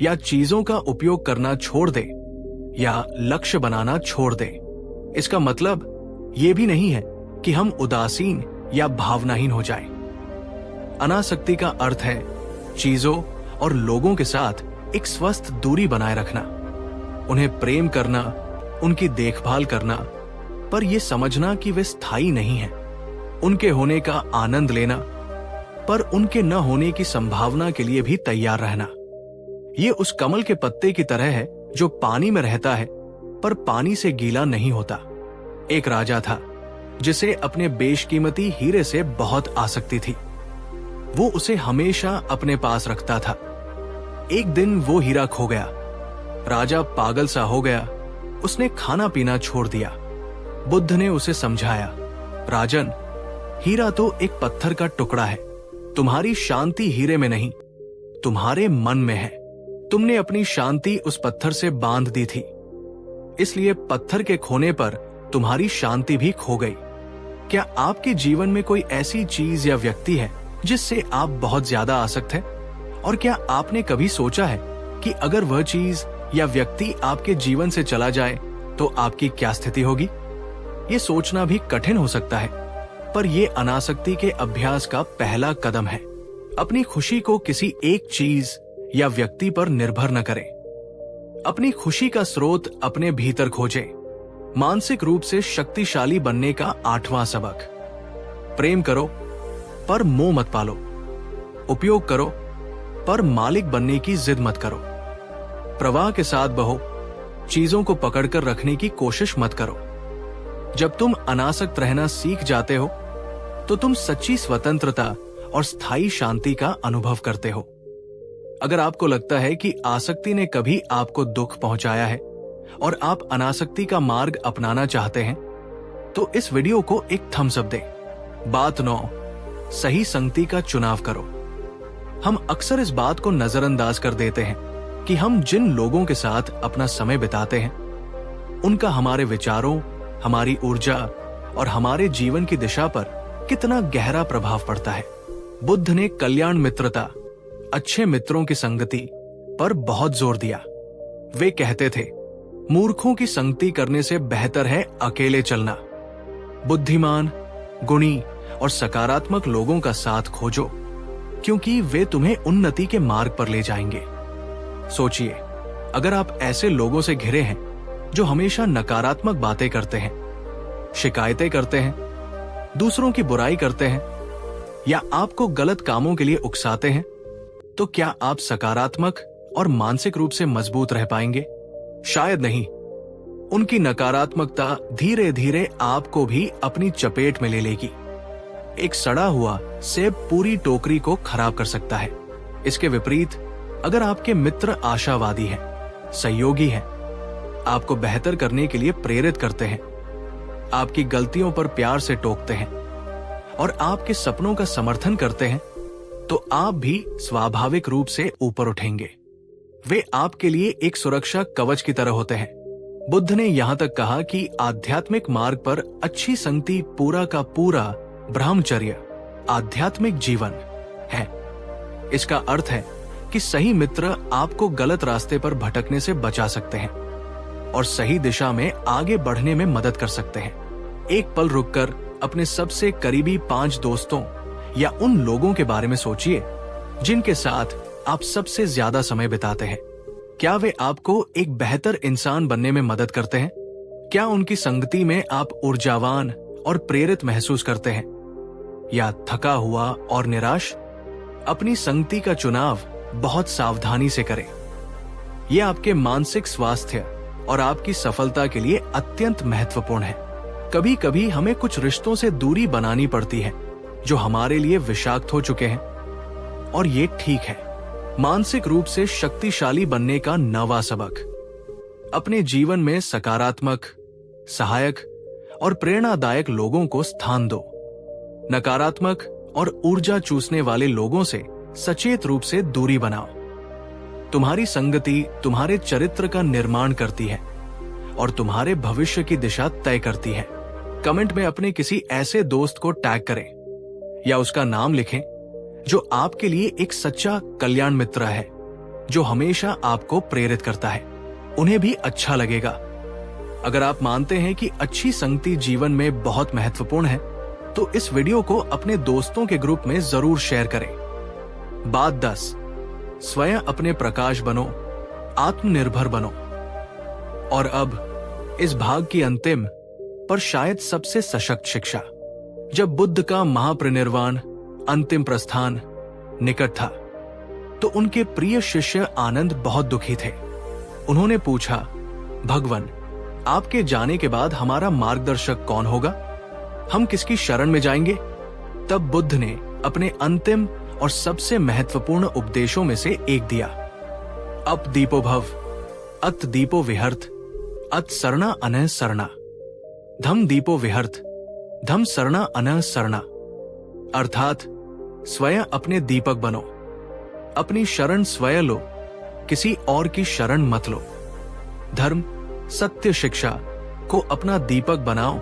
या चीजों का उपयोग करना छोड़ दें या लक्ष्य बनाना छोड़ दें। इसका मतलब ये भी नहीं है कि हम उदासीन या भावनाहीन हो जाएं। अनासक्ति का अर्थ है चीजों और लोगों के साथ एक स्वस्थ दूरी बनाए रखना, उन्हें प्रेम करना, उनकी देखभाल करना, पर यह समझना कि वे स्थायी नहीं हैं। उनके होने का आनंद लेना, पर उनके न होने की संभावना के लिए भी तैयार रहना। ये उस कमल के पत्ते की तरह है जो पानी में रहता है पर पानी से गीला नहीं होता। एक राजा था जिसे अपने बेशकीमती हीरे से बहुत आसक्ति थी। वो उसे हमेशा अपने पास रखता था। एक दिन वो हीरा खो गया। राजा पागल सा हो गया, उसने खाना पीना छोड़ दिया। बुद्ध ने उसे समझाया, राजन, हीरा तो एक पत्थर का टुकड़ा है। तुम्हारी शांति हीरे में नहीं, तुम्हारे मन में है। तुमने अपनी शांति उस पत्थर से बांध दी थी, इसलिए पत्थर के खोने पर तुम्हारी शांति भी खो गई। क्या आपके जीवन में कोई ऐसी चीज या व्यक्ति है जिससे आप बहुत ज्यादा आसक्त हैं? और क्या आपने कभी सोचा है कि अगर वह चीज या व्यक्ति आपके जीवन से चला जाए तो आपकी क्या स्थिति होगी? ये सोचना भी कठिन हो सकता है, पर यह अनासक्ति के अभ्यास का पहला कदम है। अपनी खुशी को किसी एक चीज या व्यक्ति पर निर्भर न करें। अपनी खुशी का स्रोत अपने भीतर खोजें। मानसिक रूप से शक्तिशाली बनने का 8वां सबक। प्रेम करो पर मोह मत पालो। उपयोग करो पर मालिक बनने की जिद मत करो। प्रवाह के साथ बहो, चीजों को पकड़कर रखने की कोशिश मत करो। जब तुम अनासक्त रहना सीख जाते हो तो तुम सच्ची स्वतंत्रता और स्थायी शांति का अनुभव करते हो। अगर आपको लगता है कि आसक्ति ने कभी आपको दुख पहुंचाया है और आप अनासक्ति का मार्ग अपनाना चाहते हैं, तो इस वीडियो को एक थम्स अप दें। बात 9, सही संगति का चुनाव करो। हम अक्सर इस बात को नजरअंदाज कर देते हैं कि हम जिन लोगों के साथ अपना समय बिताते हैं, उनका हमारे विचारों, हमारी ऊर्जा और हमारे जीवन की दिशा पर कितना गहरा प्रभाव पड़ता है। बुद्ध ने कल्याण मित्रता, अच्छे मित्रों की संगति पर बहुत जोर दिया। वे कहते थे, मूर्खों की संगति करने से बेहतर है अकेले चलना। बुद्धिमान, गुणी और सकारात्मक लोगों का साथ खोजो, क्योंकि वे तुम्हें उन्नति के मार्ग पर ले जाएंगे। सोचिए, अगर आप ऐसे लोगों से घिरे हैं जो हमेशा नकारात्मक बातें करते हैं, शिकायतें करते हैं, दूसरों की बुराई करते हैं या आपको गलत कामों के लिए उकसाते हैं, तो क्या आप सकारात्मक और मानसिक रूप से मजबूत रह पाएंगे? शायद नहीं। उनकी नकारात्मकता धीरे धीरे आपको भी अपनी चपेट में ले लेगी। एक सड़ा हुआ सेब पूरी टोकरी को खराब कर सकता है। इसके विपरीत, अगर आपके मित्र आशावादी हैं, सहयोगी हैं, आपको बेहतर करने के लिए प्रेरित करते हैं, आपकी गलतियों पर प्यार से टोकते हैं और आपके सपनों का समर्थन करते हैं, तो आप भी स्वाभाविक रूप से ऊपर उठेंगे। वे आपके लिए एक सुरक्षा कवच की तरह होते हैं। बुद्ध ने यहां तक कहा कि आध्यात्मिक मार्ग पर अच्छी संगति पूरा का पूरा ब्रह्मचर्य, आध्यात्मिक जीवन है। इसका अर्थ है कि सही मित्र आपको गलत रास्ते पर भटकने से बचा सकते हैं और सही दिशा में आगे बढ़ने में मदद कर सकते हैं। एक पल रुककर अपने सबसे करीबी 5 दोस्तों या उन लोगों के बारे में सोचिए जिनके साथ आप सबसे ज्यादा समय बिताते हैं। क्या वे आपको एक बेहतर इंसान बनने में मदद करते हैं? क्या उनकी संगति में आप ऊर्जावान और प्रेरित महसूस करते हैं या थका हुआ और निराश? अपनी संगति का चुनाव बहुत सावधानी से करें। यह आपके मानसिक स्वास्थ्य और आपकी सफलता के लिए अत्यंत महत्वपूर्ण है। कभी कभी हमें कुछ रिश्तों से दूरी बनानी पड़ती है जो हमारे लिए विषाक्त हो चुके हैं, और ये ठीक है। मानसिक रूप से शक्तिशाली बनने का 9वां सबक। अपने जीवन में सकारात्मक, सहायक और प्रेरणादायक लोगों को स्थान दो। नकारात्मक और ऊर्जा चूसने वाले लोगों से सचेत रूप से दूरी बनाओ। तुम्हारी संगति तुम्हारे चरित्र का निर्माण करती है और तुम्हारे भविष्य की दिशा तय करती है। कमेंट में अपने किसी ऐसे दोस्त को टैग करें या उसका नाम लिखें जो आपके लिए एक सच्चा कल्याण मित्र है, जो हमेशा आपको प्रेरित करता है। उन्हें भी अच्छा लगेगा। अगर आप मानते हैं कि अच्छी संगति जीवन में बहुत महत्वपूर्ण है, तो इस वीडियो को अपने दोस्तों के ग्रुप में जरूर शेयर करें। बात 10, स्वयं अपने प्रकाश बनो, आत्मनिर्भर बनो। और अब इस भाग की अंतिम पर शायद सबसे सशक्त शिक्षा। जब बुद्ध का महापरिनिर्वाण, अंतिम प्रस्थान निकट था, तो उनके प्रिय शिष्य आनंद बहुत दुखी थे। उन्होंने पूछा, भगवान, आपके जाने के बाद हमारा मार्गदर्शक कौन होगा? हम किसकी शरण में जाएंगे? तब बुद्ध ने अपने अंतिम और सबसे महत्वपूर्ण उपदेशों में से एक दिया। अप दीपो भव, अत दीपो विहर्त, अत सरना अनः सरना। धम दीपो विहर्त, धम सरना अनः सरना। अर्थात स्वयं अपने दीपक बनो, अपनी शरण स्वयं लो, किसी और की शरण मत लो। धर्म, सत्य, शिक्षा को अपना दीपक बनाओ,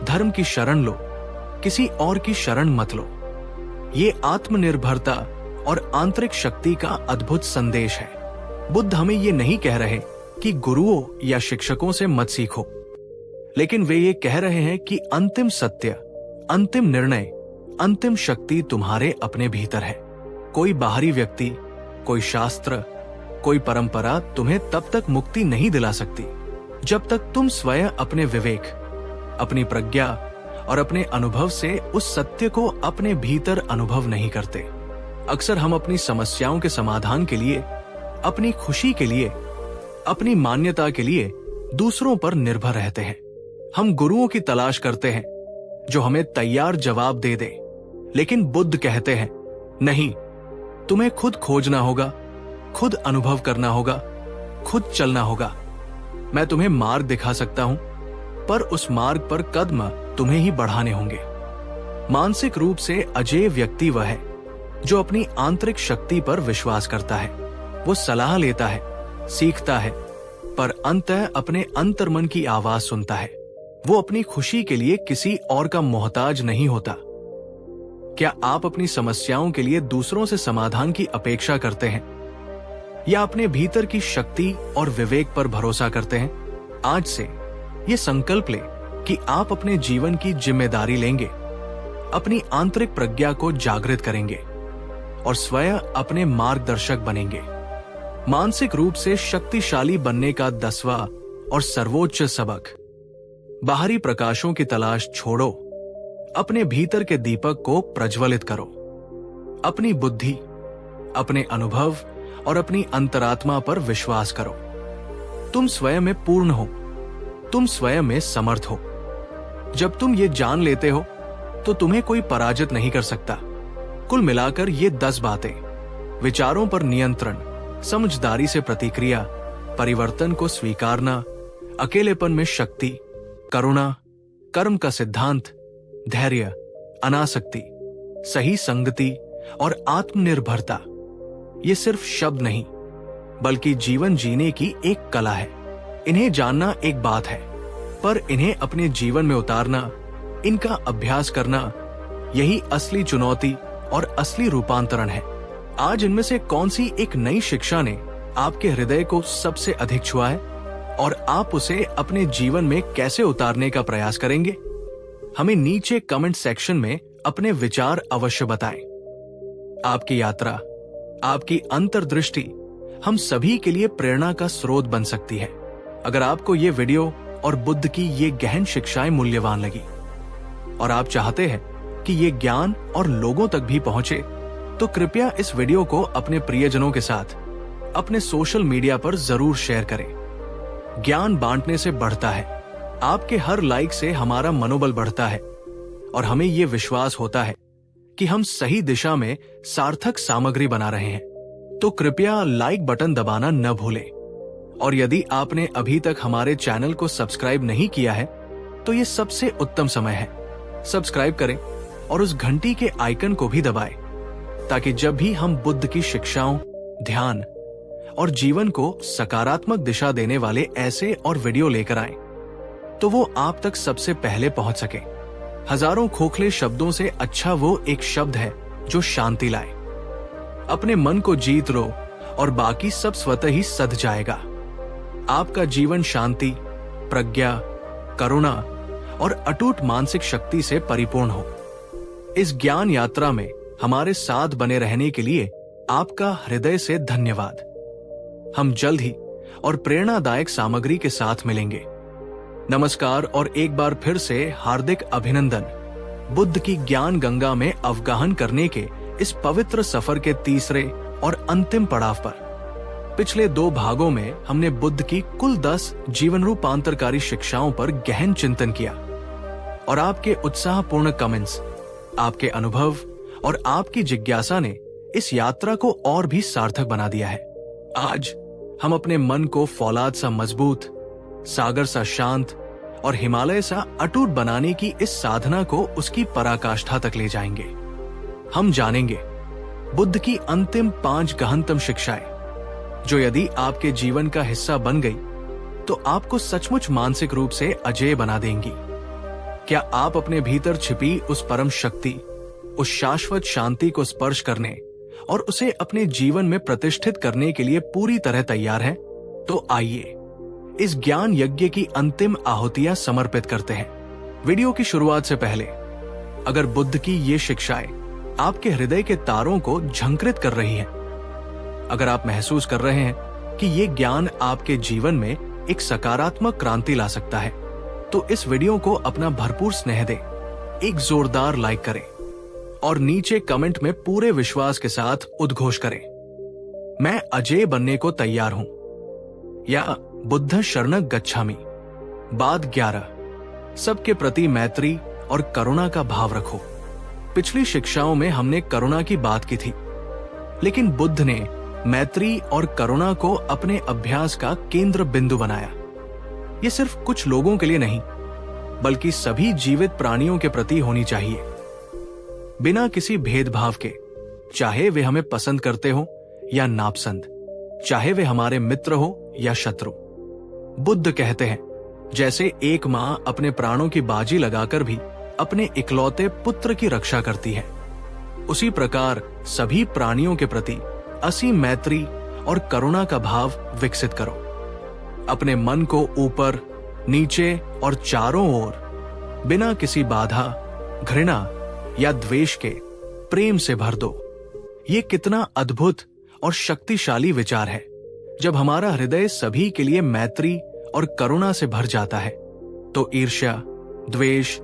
धर्म की शरण लो, किसी और की शरण मत लो। ये आत्मनिर्भरता और आंतरिक शक्ति का अद्भुत संदेश है। बुद्ध हमें ये नहीं कह रहे कि गुरुओं या शिक्षकों से मत सीखो, लेकिन वे ये कह रहे हैं कि अंतिम सत्य अंतिम निर्णय, अंतिम शक्ति तुम्हारे अपने भीतर है। कोई बाहरी व्यक्ति, कोई शास्त्र, कोई परंपरा तुम्हें तब तक मुक्ति नहीं दिला सकती जब तक तुम स्वयं अपने विवेक, अपनी प्रज्ञा और अपने अनुभव से उस सत्य को अपने भीतर अनुभव नहीं करते। अक्सर हम अपनी समस्याओं के समाधान के लिए, अपनी खुशी के लिए, अपनी मान्यता के लिए दूसरों पर निर्भर रहते हैं। हम गुरुओं की तलाश करते हैं जो हमें तैयार जवाब दे दे, लेकिन बुद्ध कहते हैं नहीं, तुम्हें खुद खोजना होगा, खुद अनुभव करना होगा, खुद चलना होगा। मैं तुम्हें मार्ग दिखा सकता हूं, पर उस मार्ग पर कदम तुम्हें ही बढ़ाने होंगे। मानसिक रूप से अजेय व्यक्ति वह है जो अपनी आंतरिक शक्ति पर विश्वास करता है। वो सलाह लेता है, सीखता है, पर अंततः अपने अंतर्मन की आवाज सुनता है। वो अपनी खुशी के लिए किसी और का मोहताज नहीं होता। क्या आप अपनी समस्याओं के लिए दूसरों से समाधान की अपेक्षा करते हैं या अपने भीतर की शक्ति और विवेक पर भरोसा करते हैं? आज से ये संकल्प ले कि आप अपने जीवन की जिम्मेदारी लेंगे, अपनी आंतरिक प्रज्ञा को जागृत करेंगे और स्वयं अपने मार्गदर्शक बनेंगे। मानसिक रूप से शक्तिशाली बनने का 10वां और सर्वोच्च सबक, बाहरी प्रकाशों की तलाश छोड़ो, अपने भीतर के दीपक को प्रज्वलित करो। अपनी बुद्धि, अपने अनुभव और अपनी अंतरात्मा पर विश्वास करो। तुम स्वयं में पूर्ण हो, तुम स्वयं में समर्थ हो। जब तुम ये जान लेते हो तो तुम्हें कोई पराजित नहीं कर सकता। कुल मिलाकर ये 10 बातें, विचारों पर नियंत्रण, समझदारी से प्रतिक्रिया, परिवर्तन को स्वीकारना, अकेलेपन में शक्ति, करुणा, कर्म का सिद्धांत, धैर्य, अनासक्ति, सही संगति और आत्मनिर्भरता, ये सिर्फ शब्द नहीं बल्कि जीवन जीने की एक कला है। इन्हें जानना एक बात है, पर इन्हें अपने जीवन में उतारना, इनका अभ्यास करना, यही असली चुनौती और असली रूपांतरण है। आज इनमें से कौन सी एक नई शिक्षा ने आपके हृदय को सबसे अधिक छुआ है और आप उसे अपने जीवन में कैसे उतारने का प्रयास करेंगे? हमें नीचे कमेंट सेक्शन में अपने विचार अवश्य बताएं। आपकी यात्रा, आपकी अंतर्दृष्टि हम सभी के लिए प्रेरणा का स्रोत बन सकती है। अगर आपको ये वीडियो और बुद्ध की ये गहन शिक्षाएं मूल्यवान लगी और आप चाहते हैं कि ये ज्ञान और लोगों तक भी पहुंचे, तो कृपया इस वीडियो को अपने प्रियजनों के साथ अपने सोशल मीडिया पर जरूर शेयर करें। ज्ञान बांटने से बढ़ता है। आपके हर लाइक से हमारा मनोबल बढ़ता है और हमें ये विश्वास होता है कि हम सही दिशा में सार्थक सामग्री बना रहे हैं। तो कृपया लाइक बटन दबाना न भूलें और यदि आपने अभी तक हमारे चैनल को सब्सक्राइब नहीं किया है तो ये सबसे उत्तम समय है। सब्सक्राइब करें और उस घंटी के आइकन को भी दबाएं ताकि जब भी हम बुद्ध की शिक्षाओं, ध्यान और जीवन को सकारात्मक दिशा देने वाले ऐसे और वीडियो लेकर आएं, तो वो आप तक सबसे पहले पहुंच सके। हजारों खोखले शब्दों से अच्छा वो एक शब्द है जो शांति लाए। अपने मन को जीत लो और बाकी सब स्वतः ही सध जाएगा। आपका जीवन शांति, प्रज्ञा, करुणा और अटूट मानसिक शक्ति से परिपूर्ण हो। इस ज्ञान यात्रा में हमारे साथ बने रहने के लिए आपका हृदय से धन्यवाद। हम जल्द ही और प्रेरणादायक सामग्री के साथ मिलेंगे। नमस्कार और एक बार फिर से हार्दिक अभिनंदन बुद्ध की ज्ञान गंगा में अवगाहन करने के इस पवित्र सफर के तीसरे और अंतिम पड़ाव पर। पिछले 2 भागों में हमने बुद्ध की कुल 10 जीवन रूपांतरकारी शिक्षाओं पर गहन चिंतन किया और आपके उत्साहपूर्ण कमेंट्स, आपके अनुभव और आपकी जिज्ञासा ने इस यात्रा को और भी सार्थक बना दिया है। आज हम अपने मन को फौलाद सा मजबूत, सागर सा शांत और हिमालय सा अटूट बनाने की इस साधना को उसकी पराकाष्ठा तक ले जाएंगे। हम जानेंगे बुद्ध की अंतिम 5 गहनतम शिक्षाएं जो यदि आपके जीवन का हिस्सा बन गई तो आपको सचमुच मानसिक रूप से अजेय बना देंगी। क्या आप अपने भीतर छिपी उस परम शक्ति, उस शाश्वत शांति को स्पर्श करने और उसे अपने जीवन में प्रतिष्ठित करने के लिए पूरी तरह तैयार हैं? तो आइए इस ज्ञान यज्ञ की अंतिम आहुतियां समर्पित करते हैं। वीडियो की शुरुआत से पहले अगर बुद्ध की ये शिक्षाएं आपके हृदय के तारों को झंकृत कर रही हैं, अगर आप महसूस कर रहे हैं कि ये ज्ञान आपके जीवन में एक सकारात्मक क्रांति ला सकता है, तो इस वीडियो को अपना भरपूर स्नेह दें, एक जोरदार लाइक करें और नीचे कमेंट में पूरे विश्वास के साथ उद्घोष करें, मैं अजय बनने को तैयार हूं, या बुद्ध शरणं गच्छामि। बात 11, सबके प्रति मैत्री और करुणा का भाव रखो। पिछली शिक्षाओं में हमने करुणा की बात की थी, लेकिन बुद्ध ने मैत्री और करुणा को अपने अभ्यास का केंद्र बिंदु बनाया। ये सिर्फ कुछ लोगों के लिए नहीं, बल्कि सभी जीवित प्राणियों के प्रति होनी चाहिए, बिना किसी भेदभाव के, चाहे वे हमें पसंद करते हो या नापसंद, चाहे वे हमारे मित्र हो या शत्रु। बुद्ध कहते हैं, जैसे एक मां अपने प्राणों की बाजी लगाकर भी अपने इकलौते पुत्र की रक्षा करती है, उसी प्रकार सभी प्राणियों के प्रति असीम मैत्री और करुणा का भाव विकसित करो। अपने मन को ऊपर, नीचे और चारों ओर बिना किसी बाधा, घृणा या द्वेष के प्रेम से भर दो। ये कितना अद्भुत और शक्तिशाली विचार है। जब हमारा हृदय सभी के लिए मैत्री और करुणा से भर जाता है, तो ईर्ष्या, द्वेष,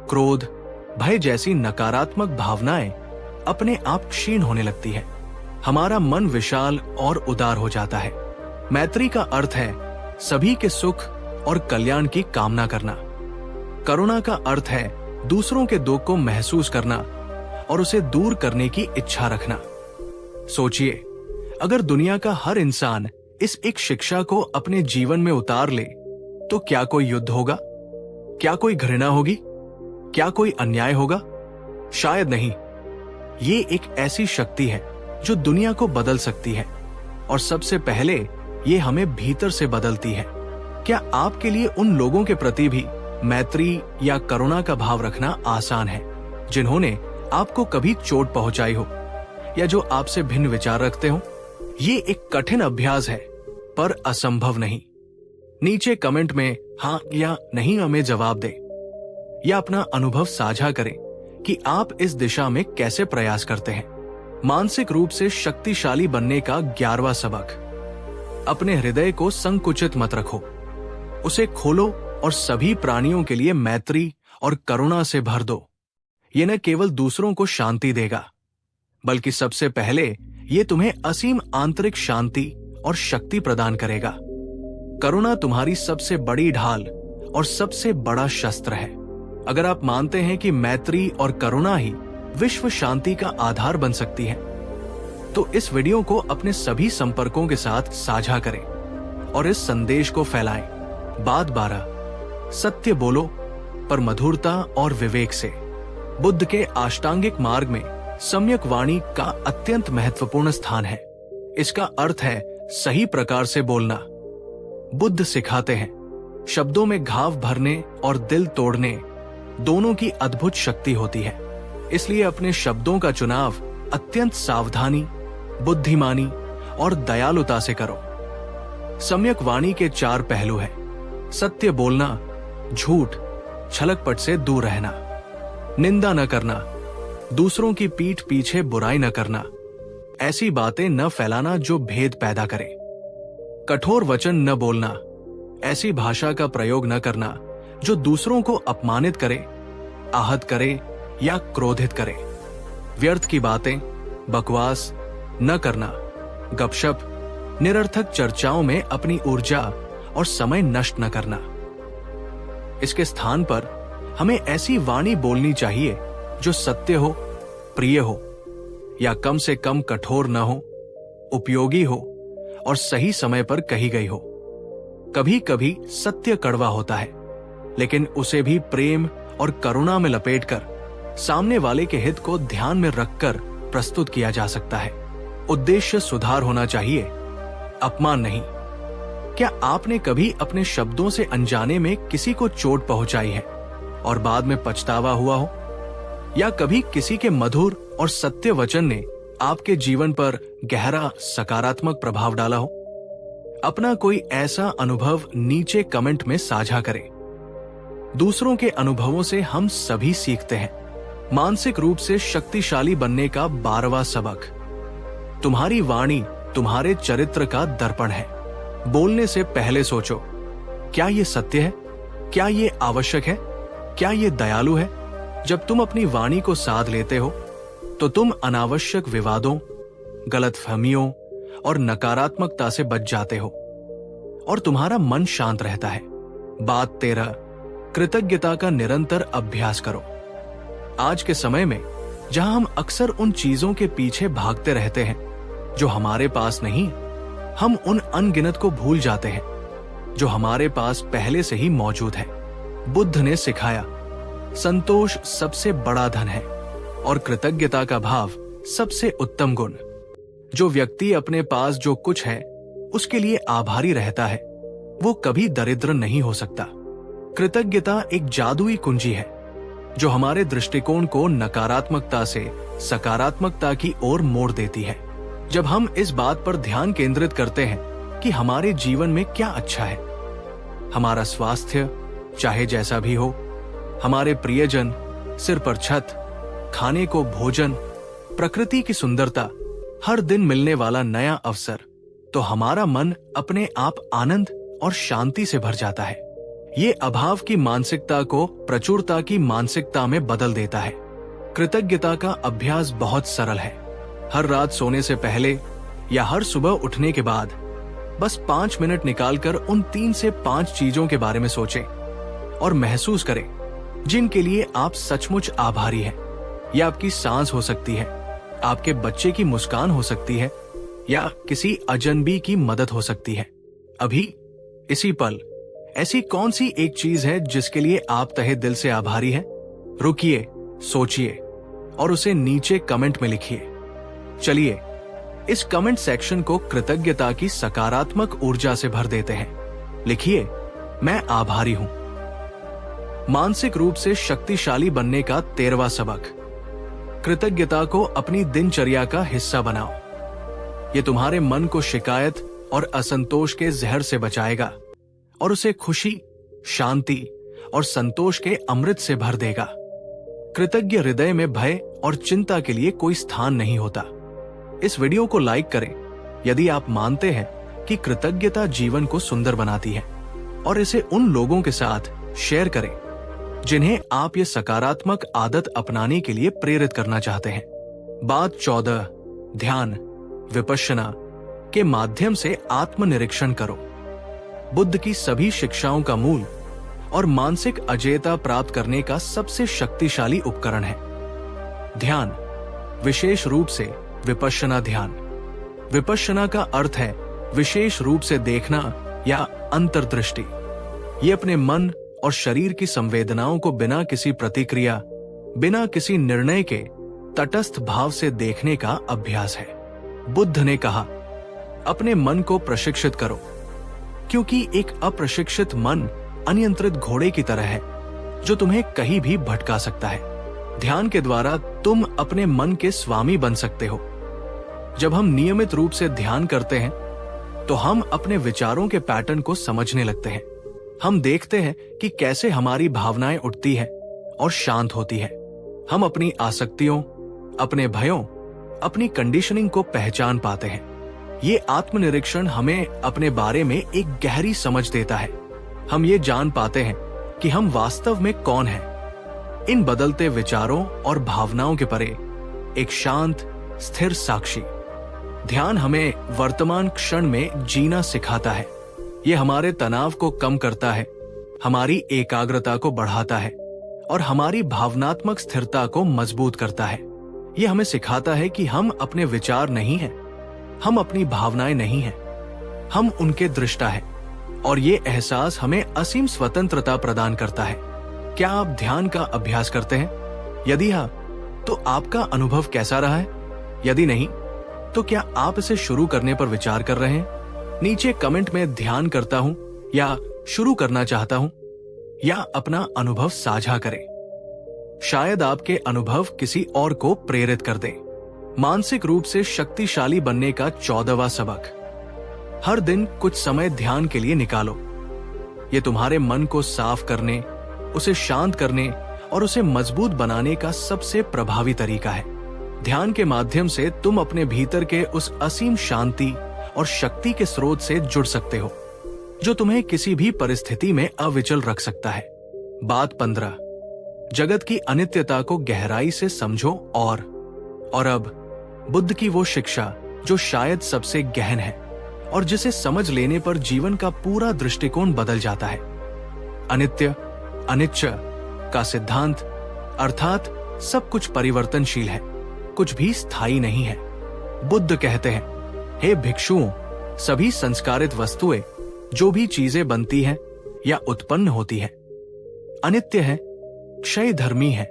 क्रोध, भय जैसी नकारात्मक भावनाएं अपने आप क्षीण होने लगती है। हमारा मन विशाल और उदार हो जाता है। मैत्री का अर्थ है सभी के सुख और कल्याण की कामना करना। करुणा का अर्थ है दूसरों के दुख को महसूस करना और उसे दूर करने की इच्छा रखना। सोचिए, अगर दुनिया का हर इंसान इस एक शिक्षा को अपने जीवन में उतार ले, तो क्या कोई युद्ध होगा? क्या कोई घृणा होगी? क्या कोई अन्याय होगा? शायद नहीं। ये एक ऐसी शक्ति है जो दुनिया को बदल सकती है, और सबसे पहले ये हमें भीतर से बदलती है। क्या आपके लिए उन लोगों के प्रति भी मैत्री या करुणा का भाव रखना आसान है, जिन्होंने आपको कभी चोट पहुंचाई हो या जो आपसे भिन्न विचार रखते हो? ये एक कठिन अभ्यास है, पर असंभव नहीं। नीचे कमेंट में हाँ या नहीं हमें जवाब दें, या अपना अनुभव साझा करें कि आप इस दिशा में कैसे प्रयास करते हैं। मानसिक रूप से शक्तिशाली बनने का 11वां सबक, अपने हृदय को संकुचित मत रखो, उसे खोलो और सभी प्राणियों के लिए मैत्री और करुणा से भर दो। ये न केवल दूसरों को शांति देगा, बल्कि सबसे पहले ये तुम्हें असीम आंतरिक शांति और शक्ति प्रदान करेगा। करुणा तुम्हारी सबसे बड़ी ढाल और सबसे बड़ा शस्त्र है। अगर आप मानते हैं कि मैत्री और करुणा ही विश्व शांति का आधार बन सकती है, तो इस वीडियो को अपने सभी संपर्कों के साथ साझा करें और इस संदेश को फैलाएं। बात 12, सत्य बोलो पर मधुरता और विवेक से। बुद्ध के अष्टांगिक मार्ग में सम्यक वाणी का अत्यंत महत्वपूर्ण स्थान है। इसका अर्थ है सही प्रकार से बोलना। बुद्ध सिखाते हैं, शब्दों में घाव भरने और दिल तोड़ने दोनों की अद्भुत शक्ति होती है। इसलिए अपने शब्दों का चुनाव अत्यंत सावधानी, बुद्धिमानी और दयालुता से करो। सम्यक वाणी के 4 पहलू हैं: सत्य बोलना, झूठ, छलकपट से दूर रहना, निंदा न करना, दूसरों की पीठ पीछे बुराई न करना, ऐसी बातें न फैलाना जो भेद पैदा करे, कठोर वचन न बोलना, ऐसी भाषा का प्रयोग न करना जो दूसरों को अपमानित करे, आहत करे या क्रोधित करे, व्यर्थ की बातें, बकवास न करना, गपशप, निरर्थक चर्चाओं में अपनी ऊर्जा और समय नष्ट न करना। इसके स्थान पर हमें ऐसी वाणी बोलनी चाहिए जो सत्य हो, प्रिय हो, या कम से कम कठोर न हो, उपयोगी हो और सही समय पर कही गई हो। कभी कभी सत्य कड़वा होता है, लेकिन उसे भी प्रेम और करुणा में लपेटकर सामने वाले के हित को ध्यान में रखकर प्रस्तुत किया जा सकता है। उद्देश्य सुधार होना चाहिए, अपमान नहीं। क्या आपने कभी अपने शब्दों से अनजाने में किसी को चोट पहुंचाई है और बाद में पछतावा हुआ हो? या कभी किसी के मधुर और सत्य वचन ने आपके जीवन पर गहरा सकारात्मक प्रभाव डाला हो? अपना कोई ऐसा अनुभव नीचे कमेंट में साझा करें। दूसरों के अनुभवों से हम सभी सीखते हैं, मानसिक रूप से शक्तिशाली बनने का 12वां सबक। तुम्हारी वाणी तुम्हारे चरित्र का दर्पण है। बोलने से पहले सोचो, क्या ये सत्य है? क्या ये आवश्यक है? क्या ये दयालु है? जब तुम अपनी वाणी को साध लेते हो तो तुम अनावश्यक विवादों, गलतफहमियों और नकारात्मकता से बच जाते हो और तुम्हारा मन शांत रहता है। बात 13, कृतज्ञता का निरंतर अभ्यास करो। आज के समय में जहां हम अक्सर उन चीजों के पीछे भागते रहते हैं जो हमारे पास नहीं, हम उन अनगिनत को भूल जाते हैं जो हमारे पास पहले से ही मौजूद है। बुद्ध ने सिखाया, संतोष सबसे बड़ा धन है और कृतज्ञता का भाव सबसे उत्तम गुण। जो व्यक्ति अपने पास जो कुछ है उसके लिए आभारी रहता है, वो कभी दरिद्र नहीं हो सकता। कृतज्ञता एक जादुई कुंजी है जो हमारे दृष्टिकोण को नकारात्मकता से सकारात्मकता की ओर मोड़ देती है। जब हम इस बात पर ध्यान केंद्रित करते हैं कि हमारे जीवन में क्या अच्छा है, हमारा स्वास्थ्य चाहे जैसा भी हो, हमारे प्रियजन, सिर पर छत, खाने को भोजन, प्रकृति की सुंदरता, हर दिन मिलने वाला नया अवसर, तो हमारा मन अपने आप आनंद और शांति से भर जाता है। ये अभाव की मानसिकता को प्रचुरता की मानसिकता में बदल देता है। कृतज्ञता का अभ्यास बहुत सरल है। हर रात सोने से पहले या हर सुबह उठने के बाद बस 5 मिनट निकालकर उन 3 से 5 चीजों के बारे में सोचें और महसूस करें जिनके लिए आप सचमुच आभारी हैं। यह आपकी सांस हो सकती है, आपके बच्चे की मुस्कान हो सकती है या किसी अजनबी की मदद हो सकती है। अभी इसी पल ऐसी कौन सी एक चीज है जिसके लिए आप तहे दिल से आभारी हैं? रुकिए, सोचिए और उसे नीचे कमेंट में लिखिए। चलिए इस कमेंट सेक्शन को कृतज्ञता की सकारात्मक ऊर्जा से भर देते हैं। लिखिए, मैं आभारी हूं। मानसिक रूप से शक्तिशाली बनने का 13वां सबक। कृतज्ञता को अपनी दिनचर्या का हिस्सा बनाओ। ये तुम्हारे मन को शिकायत और असंतोष के जहर से बचाएगा और उसे खुशी, शांति और संतोष के अमृत से भर देगा। कृतज्ञ हृदय में भय और चिंता के लिए कोई स्थान नहीं होता। इस वीडियो को लाइक करें यदि आप मानते हैं कि कृतज्ञता जीवन को सुंदर बनाती है और इसे उन लोगों के साथ शेयर करें जिन्हें आप ये सकारात्मक आदत अपनाने के लिए प्रेरित करना चाहते हैं। बात 14, ध्यान विपश्यना के माध्यम से आत्मनिरीक्षण करो। बुद्ध की सभी शिक्षाओं का मूल और मानसिक अजेयता प्राप्त करने का सबसे शक्तिशाली उपकरण है ध्यान, विशेष रूप से विपश्यना ध्यान। विपश्यना का अर्थ है विशेष रूप से देखना या अंतर्दृष्टि। ये अपने मन और शरीर की संवेदनाओं को बिना किसी प्रतिक्रिया, बिना किसी निर्णय के तटस्थ भाव से देखने का अभ्यास है। बुद्ध ने कहा, अपने मन को प्रशिक्षित करो, क्योंकि एक अप्रशिक्षित मन अनियंत्रित घोड़े की तरह है जो तुम्हें कहीं भी भटका सकता है। ध्यान के द्वारा तुम अपने मन के स्वामी बन सकते हो। जब हम नियमित रूप से ध्यान करते हैं तो हम अपने विचारों के पैटर्न को समझने लगते हैं। हम देखते हैं कि कैसे हमारी भावनाएं उठती हैं और शांत होती है। हम अपनी आसक्तियों, अपने भयों, अपनी कंडीशनिंग को पहचान पाते हैं। ये आत्मनिरीक्षण हमें अपने बारे में एक गहरी समझ देता है। हम ये जान पाते हैं कि हम वास्तव में कौन हैं। इन बदलते विचारों और भावनाओं के परे एक शांत, स्थिर साक्षी। ध्यान हमें वर्तमान क्षण में जीना सिखाता है। ये हमारे तनाव को कम करता है, हमारी एकाग्रता को बढ़ाता है और हमारी भावनात्मक स्थिरता को मजबूत करता है। ये हमें सिखाता है कि हम अपने विचार नहीं हैं, हम अपनी भावनाएं नहीं हैं, हम उनके दृष्टा हैं और ये एहसास हमें असीम स्वतंत्रता प्रदान करता है। क्या आप ध्यान का अभ्यास करते हैं? यदि हाँ, तो आपका अनुभव कैसा रहा है? यदि नहीं, तो क्या आप इसे शुरू करने पर विचार कर रहे हैं? नीचे कमेंट में ध्यान करता हूं या शुरू करना चाहता हूं या अपना अनुभव साझा करें। शायद आपके अनुभव किसी और को प्रेरित कर दे। मानसिक रूप से शक्तिशाली बनने का 14वां सबक। हर दिन कुछ समय ध्यान के लिए निकालो। ये तुम्हारे मन को साफ करने, उसे शांत करने और उसे मजबूत बनाने का सबसे प्रभावी तरीका है। ध्यान के माध्यम से तुम अपने भीतर के उस असीम शांति और शक्ति के स्रोत से जुड़ सकते हो जो तुम्हें किसी भी परिस्थिति में अविचल रख सकता है। बात 15, जगत की अनित्यता को गहराई से समझो। और अब बुद्ध की वो शिक्षा जो शायद सबसे गहन है और जिसे समझ लेने पर जीवन का पूरा दृष्टिकोण बदल जाता है। अनित्य, अनिच्च का सिद्धांत अर्थात सब कुछ परिवर्तनशील है, कुछ भी स्थायी नहीं है। बुद्ध कहते हैं, हे भिक्षुओं, सभी संस्कारित वस्तुएं, जो भी चीजें बनती हैं या उत्पन्न होती हैं, अनित्य है, क्षयधर्मी है,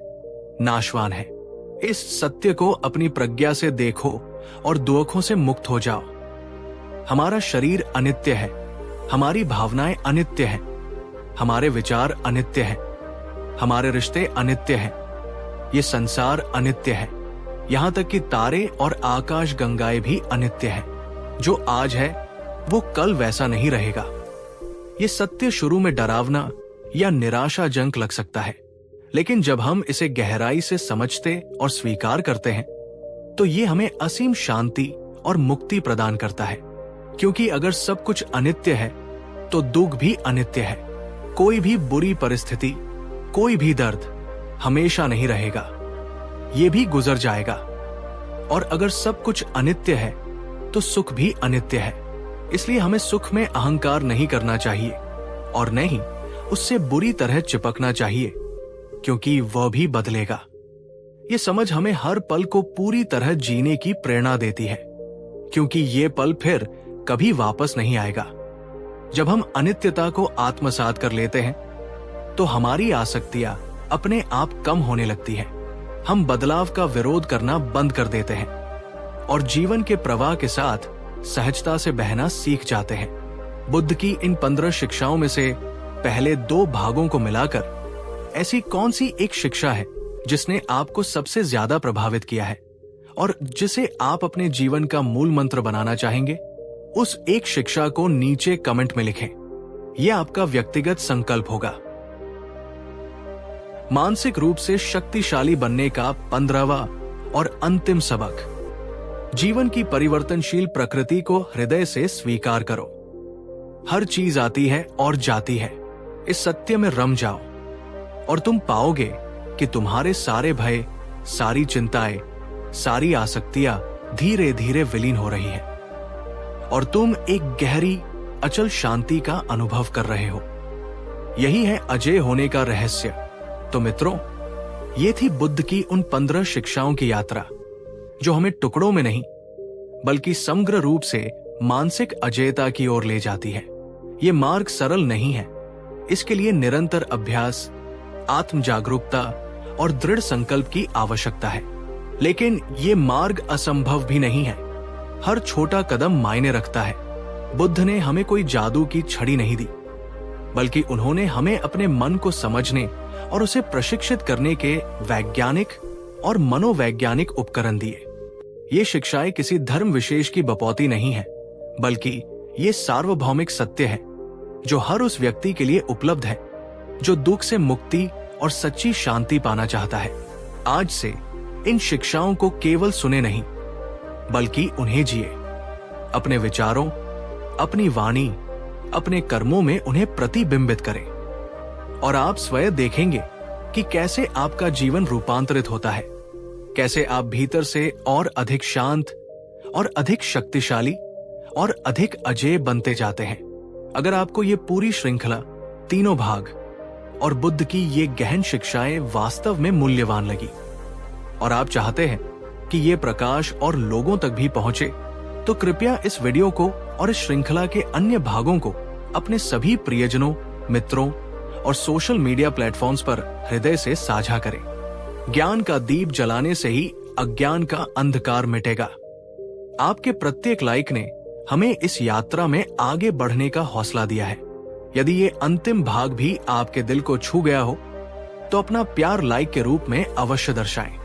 नाशवान है। इस सत्य को अपनी प्रज्ञा से देखो और दुखों से मुक्त हो जाओ। हमारा शरीर अनित्य है, हमारी भावनाएं अनित्य हैं, हमारे विचार अनित्य हैं, हमारे रिश्ते अनित्य हैं, ये संसार अनित्य है, यहां तक कि तारे और आकाश गंगाएं भी अनित्य हैं। जो आज है वो कल वैसा नहीं रहेगा। ये सत्य शुरू में डरावना या निराशाजनक लग सकता है, लेकिन जब हम इसे गहराई से समझते और स्वीकार करते हैं तो ये हमें असीम शांति और मुक्ति प्रदान करता है। क्योंकि अगर सब कुछ अनित्य है तो दुख भी अनित्य है। कोई भी बुरी परिस्थिति, कोई भी दर्द हमेशा नहीं रहेगा, ये भी गुजर जाएगा। और अगर सब कुछ अनित्य है तो सुख भी अनित्य है। इसलिए हमें सुख में अहंकार नहीं करना चाहिए और नहीं उससे बुरी तरह चिपकना चाहिए, क्योंकि वह भी बदलेगा। ये समझ हमें हर पल को पूरी तरह जीने की प्रेरणा देती है, क्योंकि ये पल फिर कभी वापस नहीं आएगा। जब हम अनित्यता को आत्मसात कर लेते हैं तो हमारी आसक्तियां अपने आप कम होने लगती हैं। हम बदलाव का विरोध करना बंद कर देते हैं और जीवन के प्रवाह के साथ सहजता से बहना सीख जाते हैं। बुद्ध की इन 15 शिक्षाओं में से पहले 2 भागों को मिलाकर ऐसी कौन सी एक शिक्षा है जिसने आपको सबसे ज्यादा प्रभावित किया है और जिसे आप अपने जीवन का मूल मंत्र बनाना चाहेंगे? उस एक शिक्षा को नीचे कमेंट में लिखें। यह आपका व्यक्तिगत संकल्प होगा। मानसिक रूप से शक्तिशाली बनने का 15वां और अंतिम सबक, जीवन की परिवर्तनशील प्रकृति को हृदय से स्वीकार करो। हर चीज आती है और जाती है, इस सत्य में रम जाओ और तुम पाओगे कि तुम्हारे सारे भय, सारी चिंताएं, सारी आसक्तियां धीरे धीरे विलीन हो रही हैं और तुम एक गहरी अचल शांति का अनुभव कर रहे हो। यही है अजय होने का रहस्य। तो मित्रों, ये थी बुद्ध की उन 15 शिक्षाओं की यात्रा जो हमें टुकड़ों में नहीं बल्कि समग्र रूप से मानसिक अजेयता की ओर ले जाती है। ये मार्ग सरल नहीं है, इसके लिए निरंतर अभ्यास, आत्म जागरूकता और दृढ़ संकल्प की आवश्यकता है। लेकिन ये मार्ग असंभव भी नहीं है। हर छोटा कदम मायने रखता है। बुद्ध ने हमें कोई जादू की छड़ी नहीं दी, बल्कि उन्होंने हमें अपने मन को समझने और उसे प्रशिक्षित करने के वैज्ञानिक और मनोवैज्ञानिक उपकरण दिए। ये शिक्षाएं किसी धर्म विशेष की बपौती नहीं है, बल्कि ये सार्वभौमिक सत्य है जो हर उस व्यक्ति के लिए उपलब्ध है जो दुख से मुक्ति और सच्ची शांति पाना चाहता है। आज से इन शिक्षाओं को केवल सुने नहीं, बल्कि उन्हें जिए। अपने विचारों, अपनी वाणी, अपने कर्मों में उन्हें प्रतिबिंबित करें और आप स्वयं देखेंगे कि कैसे आपका जीवन रूपांतरित होता है, कैसे आप भीतर से और अधिक शांत और अधिक शक्तिशाली और अधिक अजेय बनते जाते हैं। अगर आपको ये पूरी श्रृंखला, तीनों भाग और बुद्ध की ये गहन शिक्षाएं वास्तव में मूल्यवान लगी और आप चाहते हैं कि ये प्रकाश और लोगों तक भी पहुंचे, तो कृपया इस वीडियो को और इस श्रृंखला के अन्य भागों को अपने सभी प्रियजनों, मित्रों और सोशल मीडिया प्लेटफॉर्म्स पर हृदय से साझा करें। ज्ञान का दीप जलाने से ही अज्ञान का अंधकार मिटेगा। आपके प्रत्येक लाइक ने हमें इस यात्रा में आगे बढ़ने का हौसला दिया है। यदि ये अंतिम भाग भी आपके दिल को छू गया हो तो अपना प्यार लाइक के रूप में अवश्य दर्शाएं।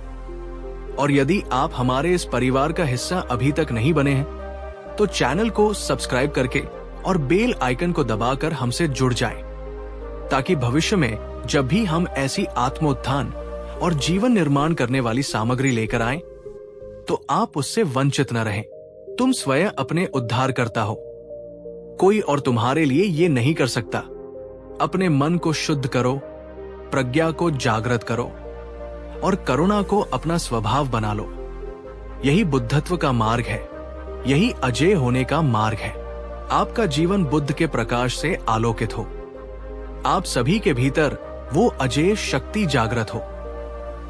और यदि आप हमारे इस परिवार का हिस्सा अभी तक नहीं बने हैं तो चैनल को सब्सक्राइब करके और बेल आइकन को दबाकर हमसे जुड़ जाएं। ताकि भविष्य में जब भी हम ऐसी आत्मोत्थान और जीवन निर्माण करने वाली सामग्री लेकर आएं, तो आप उससे वंचित न रहें। तुम स्वयं अपने उद्धार करता हो, कोई और तुम्हारे लिए ये नहीं कर सकता। अपने मन को शुद्ध करो, प्रज्ञा को जागृत करो और करुणा को अपना स्वभाव बना लो। यही बुद्धत्व का मार्ग है, यही अजेय होने का मार्ग है। आपका जीवन बुद्ध के प्रकाश से आलोकित हो। आप सभी के भीतर वो अजेय शक्ति जागृत हो।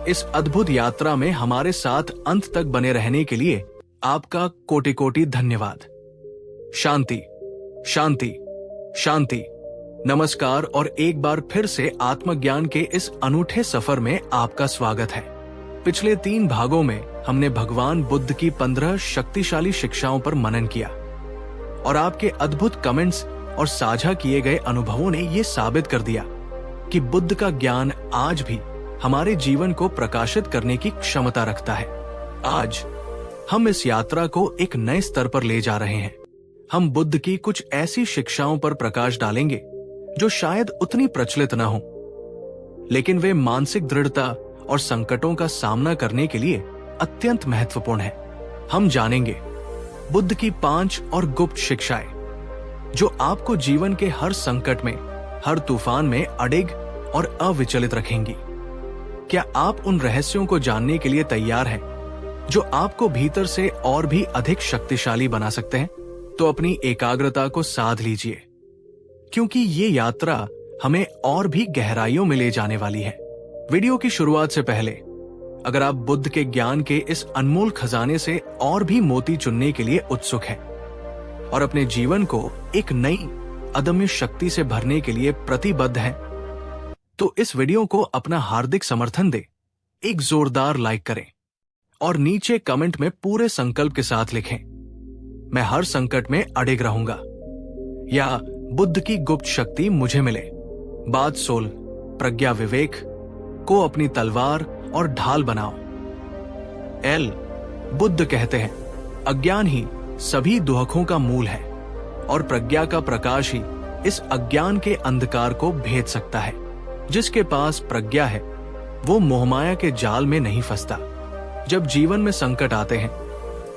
इस अद्भुत यात्रा में हमारे साथ अंत तक बने रहने के लिए आपका कोटि कोटि धन्यवाद। शांति, शांति, शांति। नमस्कार और एक बार फिर से आत्मज्ञान के इस अनूठे सफर में आपका स्वागत है। पिछले 3 भागों में हमने भगवान बुद्ध की 15 शक्तिशाली शिक्षाओं पर मनन किया और आपके अद्भुत कमेंट्स और साझा किए गए अनुभवों ने ये साबित कर दिया कि बुद्ध का ज्ञान आज भी हमारे जीवन को प्रकाशित करने की क्षमता रखता है। आज हम इस यात्रा को एक नए स्तर पर ले जा रहे हैं। हम बुद्ध की कुछ ऐसी शिक्षाओं पर प्रकाश डालेंगे जो शायद उतनी प्रचलित न हो, लेकिन वे मानसिक दृढ़ता और संकटों का सामना करने के लिए अत्यंत महत्वपूर्ण है। हम जानेंगे बुद्ध की 5 और गुप्त शिक्षाएं जो आपको जीवन के हर संकट में, हर तूफान में अडिग और अविचलित रखेंगी। क्या आप उन रहस्यों को जानने के लिए तैयार हैं जो आपको भीतर से और भी अधिक शक्तिशाली बना सकते हैं? तो अपनी एकाग्रता को साध लीजिए, क्योंकि ये यात्रा हमें और भी गहराइयों में ले जाने वाली है। वीडियो की शुरुआत से पहले अगर आप बुद्ध के ज्ञान के इस अनमोल खजाने से और भी मोती चुनने के लिए उत्सुक हैं और अपने जीवन को एक नई अदम्य शक्ति से भरने के लिए प्रतिबद्ध हैं, तो इस वीडियो को अपना हार्दिक समर्थन दें, एक जोरदार लाइक करें और नीचे कमेंट में पूरे संकल्प के साथ लिखें, मैं हर संकट में अडिग रहूंगा, या बुद्ध की गुप्त शक्ति मुझे मिले। बात 16, प्रज्ञा विवेक को अपनी तलवार और ढाल बनाओ। बुद्ध कहते हैं, अज्ञान ही सभी दुहकों का मूल है और प्रज्ञा का प्रकाश ही इस अज्ञान के अंधकार को भेद सकता है। जिसके पास प्रज्ञा है वो मोहमाया के जाल में नहीं फंसता। जब जीवन में संकट आते हैं,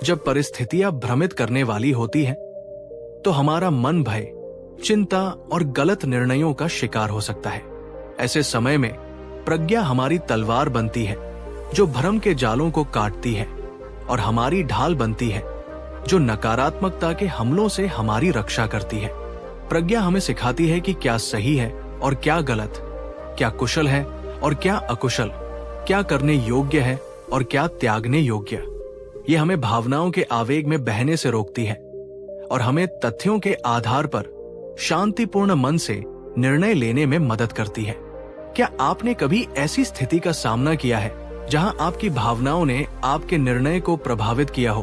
जब परिस्थितियां भ्रमित करने वाली होती हैं, तो हमारा मन भय, चिंता और गलत निर्णयों का शिकार हो सकता है। ऐसे समय में प्रज्ञा हमारी तलवार बनती है जो भ्रम के जालों को काटती है और हमारी ढाल बनती है जो नकारात्मकता के हमलों से हमारी रक्षा करती है। प्रज्ञा हमें सिखाती है कि क्या सही है और क्या गलत, क्या कुशल है और क्या अकुशल, क्या करने योग्य है और क्या त्यागने योग्य। ये हमें भावनाओं के आवेग में बहने से रोकती है और हमें तथ्यों के आधार पर शांतिपूर्ण मन से निर्णय लेने में मदद करती है। क्या आपने कभी ऐसी स्थिति का सामना किया है जहां आपकी भावनाओं ने आपके निर्णय को प्रभावित किया हो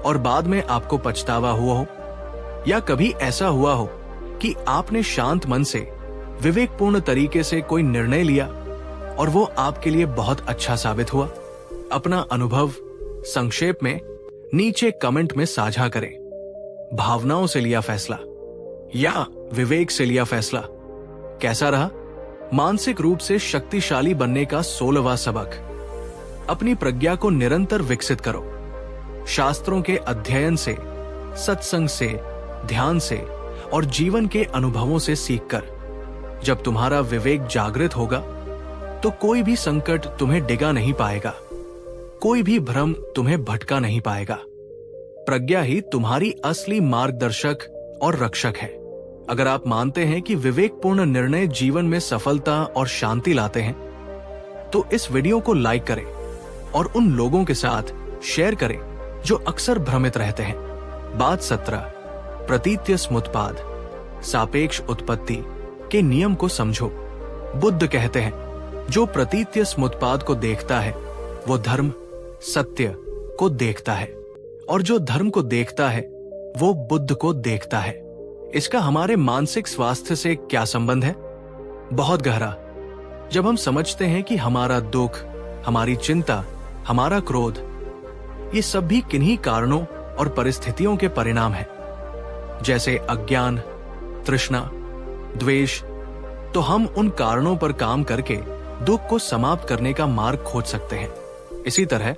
और बाद में आपको पछतावा हुआ हो? या कभी ऐसा हुआ हो कि आपने शांत मन से विवेकपूर्ण तरीके से कोई निर्णय लिया और वो आपके लिए बहुत अच्छा साबित हुआ? अपना अनुभव संक्षेप में नीचे कमेंट में साझा करें। भावनाओं से लिया फैसला या विवेक से लिया फैसला कैसा रहा? मानसिक रूप से शक्तिशाली बनने का 16वां सबक। अपनी प्रज्ञा को निरंतर विकसित करो। शास्त्रों के अध्ययन से, सत्संग से, ध्यान से और जीवन के अनुभवों से सीखकर जब तुम्हारा विवेक जागृत होगा तो कोई भी संकट तुम्हें डिगा नहीं पाएगा, कोई भी भ्रम तुम्हें भटका नहीं पाएगा। प्रज्ञा ही तुम्हारी असली मार्गदर्शक और रक्षक है। अगर आप मानते हैं कि विवेकपूर्ण निर्णय जीवन में सफलता और शांति लाते हैं, तो इस वीडियो को लाइक करें और उन लोगों के साथ शेयर करें जो अक्सर भ्रमित रहते हैं। बात 17, प्रतीत्य समुत्पाद, सापेक्ष उत्पत्ति के नियम को समझो। बुद्ध कहते हैं, जो प्रतीत्य समुत्पाद को देखता है वो धर्म, सत्य को देखता है, और जो धर्म को देखता है वो बुद्ध को देखता है। इसका हमारे मानसिक स्वास्थ्य से क्या संबंध है? बहुत गहरा। जब हम समझते हैं कि हमारा दुख, हमारी चिंता, हमारा क्रोध, ये सब भी किन्हीं कारणों और परिस्थितियों के परिणाम हैं, जैसे अज्ञान, तृष्णा, द्वेष, तो हम उन कारणों पर काम करके दुख को समाप्त करने का मार्ग खोज सकते हैं। इसी तरह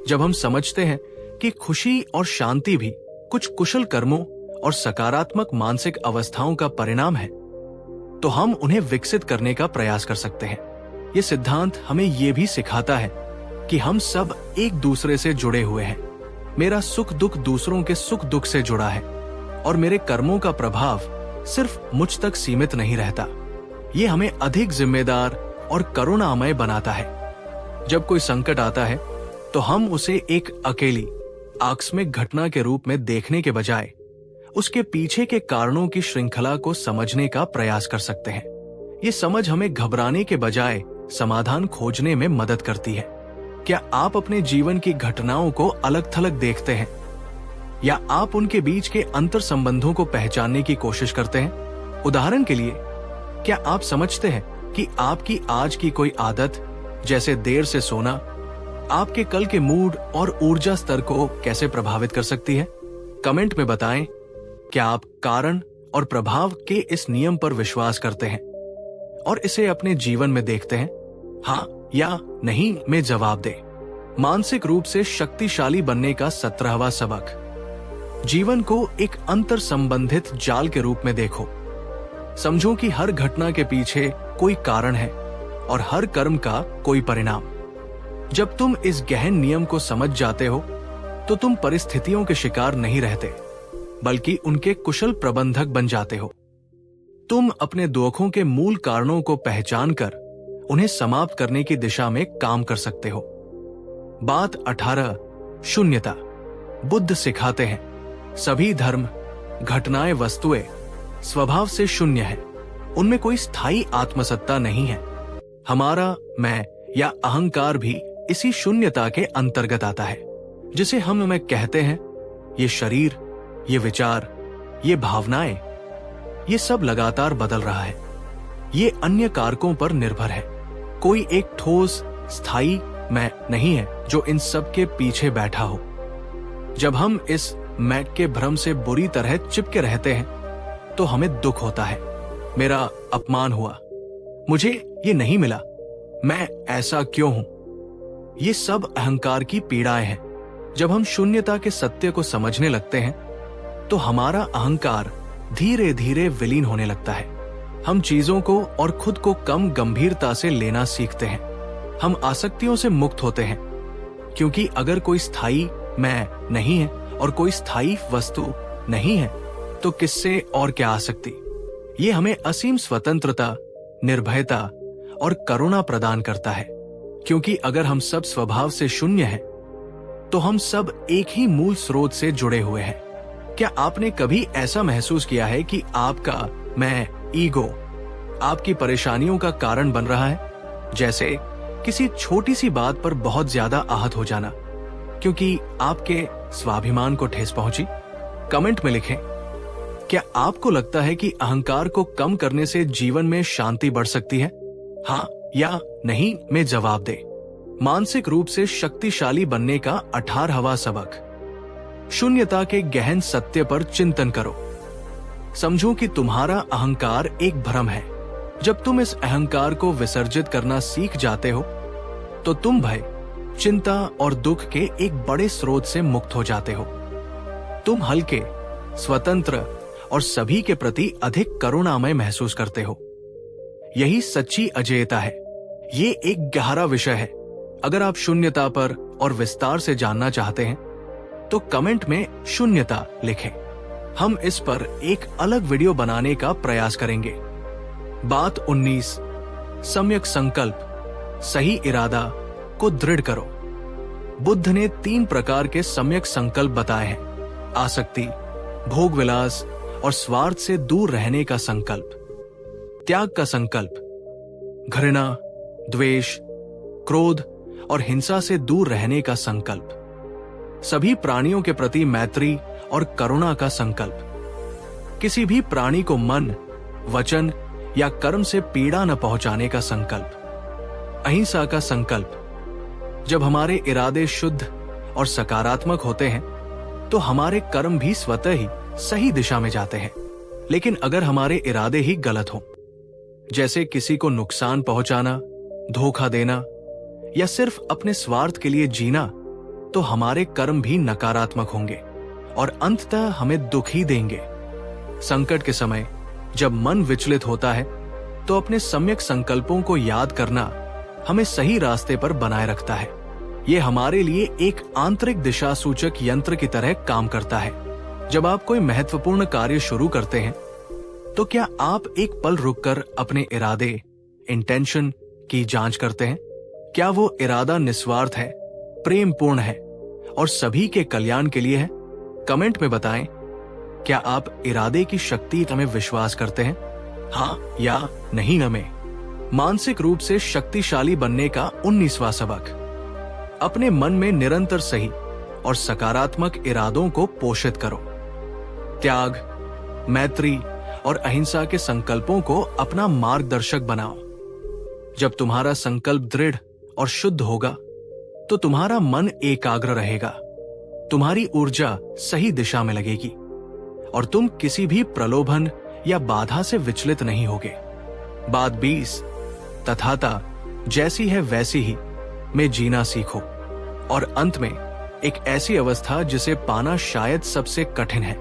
जब हम समझते हैं कि खुशी और शांति भी कुछ कुशल कर्मों और सकारात्मक मानसिक अवस्थाओं का परिणाम है, तो हम उन्हें विकसित करने का प्रयास कर सकते हैं। ये सिद्धांत हमें ये भी सिखाता है कि हम सब एक दूसरे से जुड़े हुए हैं। मेरा सुख दुख दूसरों के सुख दुख से जुड़ा है और मेरे कर्मों का प्रभाव सिर्फ मुझ तक सीमित नहीं रहता। ये हमें अधिक जिम्मेदार और करुणामय बनाता है। जब कोई संकट आता है तो हम उसे एक अकेली आकस्मिक घटना के रूप में देखने के बजाय उसके पीछे के कारणों की श्रृंखला को समझने का प्रयास कर सकते हैं। ये समझ हमें घबराने के बजाय समाधान खोजने में मदद करती है। क्या आप अपने जीवन की घटनाओं को अलग थलग देखते हैं या आप उनके बीच के अंतर संबंधों को पहचानने की कोशिश करते हैं? उदाहरण के लिए, क्या आप समझते हैं कि आपकी आज की कोई आदत, जैसे देर से सोना, आपके कल के मूड और ऊर्जा स्तर को कैसे प्रभावित कर सकती है? कमेंट में बताएं, क्या आप कारण और प्रभाव के इस नियम पर विश्वास करते हैं और इसे अपने जीवन में देखते हैं? हाँ या नहीं में जवाब दें। मानसिक रूप से शक्तिशाली बनने का 17वां सबक। जीवन को एक अंतर संबंधित जाल के रूप में देखो। समझो कि हर घटना के पीछे कोई कारण है और हर कर्म का कोई परिणाम। जब तुम इस गहन नियम को समझ जाते हो तो तुम परिस्थितियों के शिकार नहीं रहते, बल्कि उनके कुशल प्रबंधक बन जाते हो। तुम अपने दुखों के मूल कारणों को पहचानकर उन्हें समाप्त करने की दिशा में काम कर सकते हो। बात 18, शून्यता। बुद्ध सिखाते हैं, सभी धर्म, घटनाएं, वस्तुएं स्वभाव से शून्य है। उनमें कोई स्थायी आत्मसत्ता नहीं है। हमारा मैं या अहंकार भी इसी शून्यता के अंतर्गत आता है, जिसे हम कहते हैं। ये शरीर, ये विचार, ये भावनाएं, ये सब लगातार बदल रहा है। ये अन्य कारकों पर निर्भर है। कोई एक ठोस स्थायी मैं नहीं है जो इन सब के पीछे बैठा हो। जब हम इस मैं के भ्रम से बुरी तरह चिपके रहते हैं तो हमें दुख होता है। मेरा अपमान हुआ, मुझे ये नहीं मिला, मैं ऐसा क्यों हूं? ये सब अहंकार की पीड़ाएं हैं। जब हम शून्यता के सत्य को समझने लगते हैं तो हमारा अहंकार धीरे धीरे विलीन होने लगता है। हम चीजों को और खुद को कम गंभीरता से लेना सीखते हैं। हम आसक्तियों से मुक्त होते हैं, क्योंकि अगर कोई स्थायी मैं नहीं है और कोई स्थायी वस्तु नहीं है तो किससे और क्या आसक्ति? ये हमें असीम स्वतंत्रता, निर्भयता और करुणा प्रदान करता है, क्योंकि अगर हम सब स्वभाव से शून्य हैं तो हम सब एक ही मूल स्रोत से जुड़े हुए हैं। क्या आपने कभी ऐसा महसूस किया है कि आपका मैं, ईगो, आपकी परेशानियों का कारण बन रहा है? जैसे किसी छोटी सी बात पर बहुत ज्यादा आहत हो जाना क्योंकि आपके स्वाभिमान को ठेस पहुंची। कमेंट में लिखें, क्या आपको लगता है कि अहंकार को कम करने से जीवन में शांति बढ़ सकती है? हाँ या नहीं में जवाब दें। मानसिक रूप से शक्तिशाली बनने का 18वां सबक। शून्यता के गहन सत्य पर चिंतन करो। समझो कि तुम्हारा अहंकार एक भ्रम है। जब तुम इस अहंकार को विसर्जित करना सीख जाते हो तो तुम भय, चिंता और दुख के एक बड़े स्रोत से मुक्त हो जाते हो। तुम हल्के, स्वतंत्र और सभी के प्रति अधिक करुणामय महसूस करते हो। यही सच्ची अजेयता है। ये एक गहरा विषय है। अगर आप शून्यता पर और विस्तार से जानना चाहते हैं तो कमेंट में शून्यता लिखें। हम इस पर एक अलग वीडियो बनाने का प्रयास करेंगे। बात 19, सम्यक संकल्प। सही इरादा को दृढ़ करो। बुद्ध ने 3 प्रकार के सम्यक संकल्प बताए हैं: आसक्ति, भोग विलास और स्वार्थ से दूर रहने का संकल्प, त्याग का संकल्प, घृणा, द्वेष, क्रोध और हिंसा से दूर रहने का संकल्प, सभी प्राणियों के प्रति मैत्री और करुणा का संकल्प, किसी भी प्राणी को मन, वचन या कर्म से पीड़ा न पहुंचाने का संकल्प, अहिंसा का संकल्प। जब हमारे इरादे शुद्ध और सकारात्मक होते हैं तो हमारे कर्म भी स्वतः ही सही दिशा में जाते हैं। लेकिन अगर हमारे इरादे ही गलत हों, जैसे किसी को नुकसान पहुंचाना, धोखा देना या सिर्फ अपने स्वार्थ के लिए जीना, तो हमारे कर्म भी नकारात्मक होंगे और अंततः हमें दुख ही देंगे। संकट के समय जब मन विचलित होता है तो अपने सम्यक संकल्पों को याद करना हमें सही रास्ते पर बनाए रखता है। ये हमारे लिए एक आंतरिक दिशा सूचक यंत्र की तरह काम करता है। जब आप कोई महत्वपूर्ण कार्य शुरू करते हैं तो क्या आप एक पल रुककर अपने इरादे, इंटेंशन की जांच करते हैं? क्या वो इरादा निस्वार्थ है, प्रेम पूर्ण है और सभी के कल्याण के लिए है? कमेंट में बताएं, क्या आप इरादे की शक्ति में विश्वास करते हैं? हाँ या नहीं में। मानसिक रूप से शक्तिशाली बनने का 19वां सबक। अपने मन में निरंतर सही और सकारात्मक इरादों को पोषित करो। त्याग, मैत्री और अहिंसा के संकल्पों को अपना मार्गदर्शक बनाओ। जब तुम्हारा संकल्प दृढ़ और शुद्ध होगा तो तुम्हारा मन एकाग्र रहेगा, तुम्हारी ऊर्जा सही दिशा में लगेगी और तुम किसी भी प्रलोभन या बाधा से विचलित नहीं होगे। बात 20, तथाता जैसी है वैसी ही में जीना सीखो। और अंत में एक ऐसी अवस्था जिसे पाना शायद सबसे कठिन है,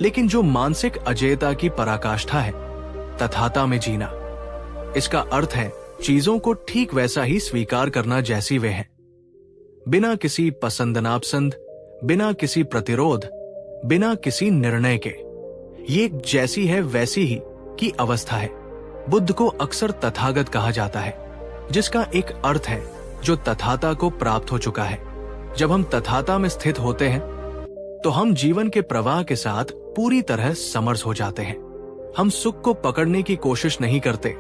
लेकिन जो मानसिक अजेयता की पराकाष्ठा है, तथाता में जीना। इसका अर्थ है चीजों को ठीक वैसा ही स्वीकार करना जैसी वे हैं, बिना किसी पसंद नापसंद, बिना किसी प्रतिरोध, बिना किसी निर्णय के। ये जैसी है वैसी ही की अवस्था है। बुद्ध को अक्सर तथागत कहा जाता है, जिसका एक अर्थ है जो तथाता को प्राप्त हो चुका है। जब हम तथाता में स्थित होते हैं तो हम जीवन के प्रवाह के साथ पूरी तरह समरस हो जाते हैं। हम सुख को पकड़ने की कोशिश नहीं करते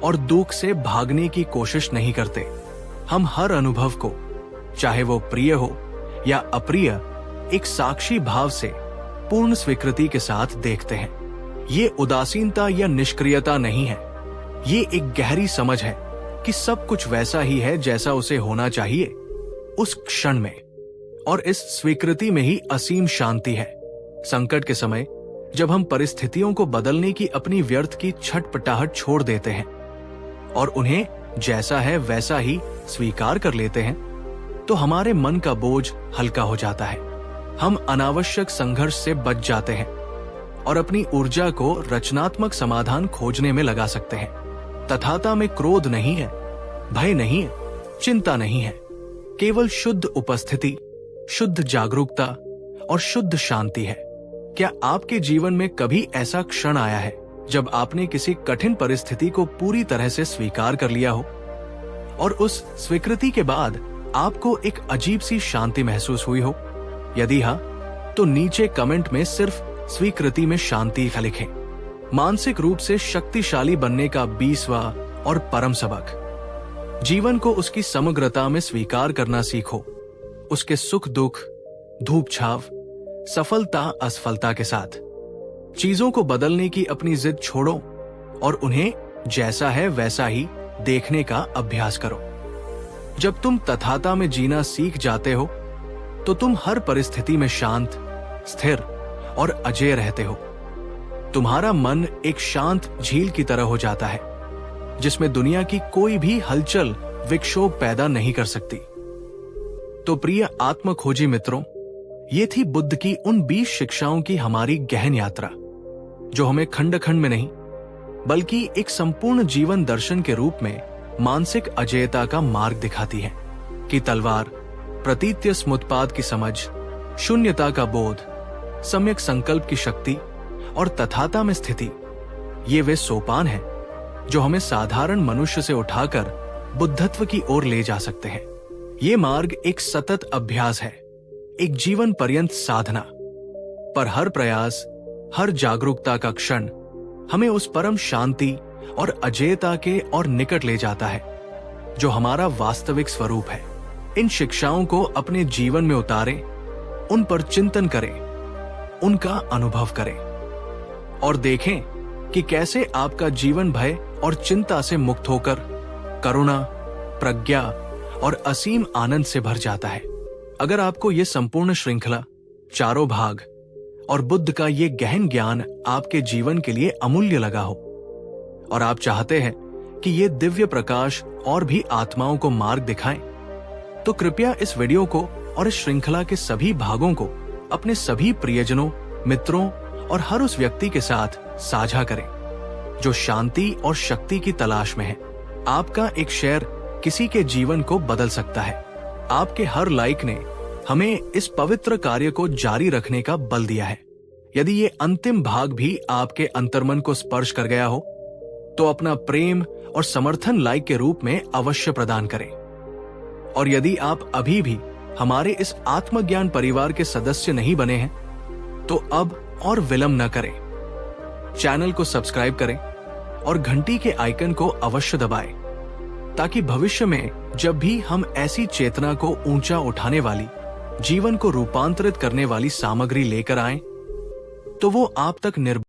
और दुख से भागने की कोशिश नहीं करते। हम हर अनुभव को, चाहे वो प्रिय हो या अप्रिय, एक साक्षी भाव से पूर्ण स्वीकृति के साथ देखते हैं। ये उदासीनता या निष्क्रियता नहीं है, ये एक गहरी समझ है कि सब कुछ वैसा ही है जैसा उसे होना चाहिए उस क्षण में, और इस स्वीकृति में ही असीम शांति है। संकट के समय जब हम परिस्थितियों को बदलने की अपनी व्यर्थ की छटपटाहट छोड़ देते हैं और उन्हें जैसा है वैसा ही स्वीकार कर लेते हैं, तो हमारे मन का बोझ हल्का हो जाता है। हम अनावश्यक संघर्ष से बच जाते हैं और अपनी ऊर्जा को रचनात्मक समाधान खोजने में लगा सकते हैं। तथाता में क्रोध नहीं है, भय नहीं है, चिंता नहीं है, केवल शुद्ध उपस्थिति, शुद्ध जागरूकता और शुद्ध शांति है। क्या आपके जीवन में कभी ऐसा क्षण आया है जब आपने किसी कठिन परिस्थिति को पूरी तरह से स्वीकार कर लिया हो और उस स्वीकृति के बाद आपको एक अजीब सी शांति महसूस हुई हो? यदि हाँ, तो नीचे कमेंट में सिर्फ स्वीकृति में शांति लिखें। मानसिक रूप से शक्तिशाली बनने का 20वां और परम सबक। जीवन को उसकी समग्रता में स्वीकार करना सीखो, उसके सुख दुख, धूप छाव, सफलता असफलता के साथ। चीजों को बदलने की अपनी जिद छोड़ो और उन्हें जैसा है वैसा ही देखने का अभ्यास करो। जब तुम तथाता में जीना सीख जाते हो तो तुम हर परिस्थिति में शांत, स्थिर और अजेय रहते हो। तुम्हारा मन एक शांत झील की तरह हो जाता है जिसमें दुनिया की कोई भी हलचल विक्षोभ पैदा नहीं कर सकती। तो प्रिय आत्मखोजी मित्रों, ये थी बुद्ध की उन 20 शिक्षाओं की हमारी गहन यात्रा, जो हमें खंड खंड में नहीं बल्कि एक संपूर्ण जीवन दर्शन के रूप में मानसिक अजेयता का मार्ग दिखाती है। कि तलवार, प्रतीत्य स्मुत्पाद की समझ, शून्यता का बोध, सम्यक संकल्प की शक्ति और तथाता में स्थिति, ये वे सोपान हैं जो हमें साधारण मनुष्य से उठाकर बुद्धत्व की ओर ले जा सकते हैं। ये मार्ग एक सतत अभ्यास है, एक जीवन पर्यंत साधना, पर हर प्रयास, हर जागरूकता का क्षण हमें उस परम शांति और अजेयता के और निकट ले जाता है जो हमारा वास्तविक स्वरूप है। इन शिक्षाओं को अपने जीवन में उतारें, उन पर चिंतन करें, उनका अनुभव करें और देखें कि कैसे आपका जीवन भय और चिंता से मुक्त होकर करुणा, प्रज्ञा और असीम आनंद से भर जाता है। अगर आपको ये संपूर्ण श्रृंखला, चारों भाग और बुद्ध का ये गहन ज्ञान आपके जीवन के लिए अमूल्य लगा हो, और आप चाहते हैं कि ये दिव्य प्रकाश और भी आत्माओं को मार्ग दिखाएं, तो कृपया इस वीडियो को और इस श्रृंखला के सभी भागों को अपने सभी प्रियजनों, मित्रों और हर उस व्यक्ति के साथ साझा करें जो शांति और शक्ति की तलाश में है। आपका एक शेयर किसी के जीवन को बदल सकता है। आपके हर लाइक ने हमें इस पवित्र कार्य को जारी रखने का बल दिया है। यदि ये अंतिम भाग भी आपके अंतर्मन को स्पर्श कर गया हो, तो अपना प्रेम और समर्थन लाइक के रूप में अवश्य प्रदान करें। और यदि आप अभी भी हमारे इस आत्मज्ञान परिवार के सदस्य नहीं बने हैं, तो अब और विलंब न करें। चैनल को सब्सक्राइब करें और घंटी के आइकन को अवश्य दबाएं, ताकि भविष्य में जब भी हम ऐसी चेतना को ऊंचा उठाने वाली, जीवन को रूपांतरित करने वाली सामग्री लेकर आएं, तो वो आप तक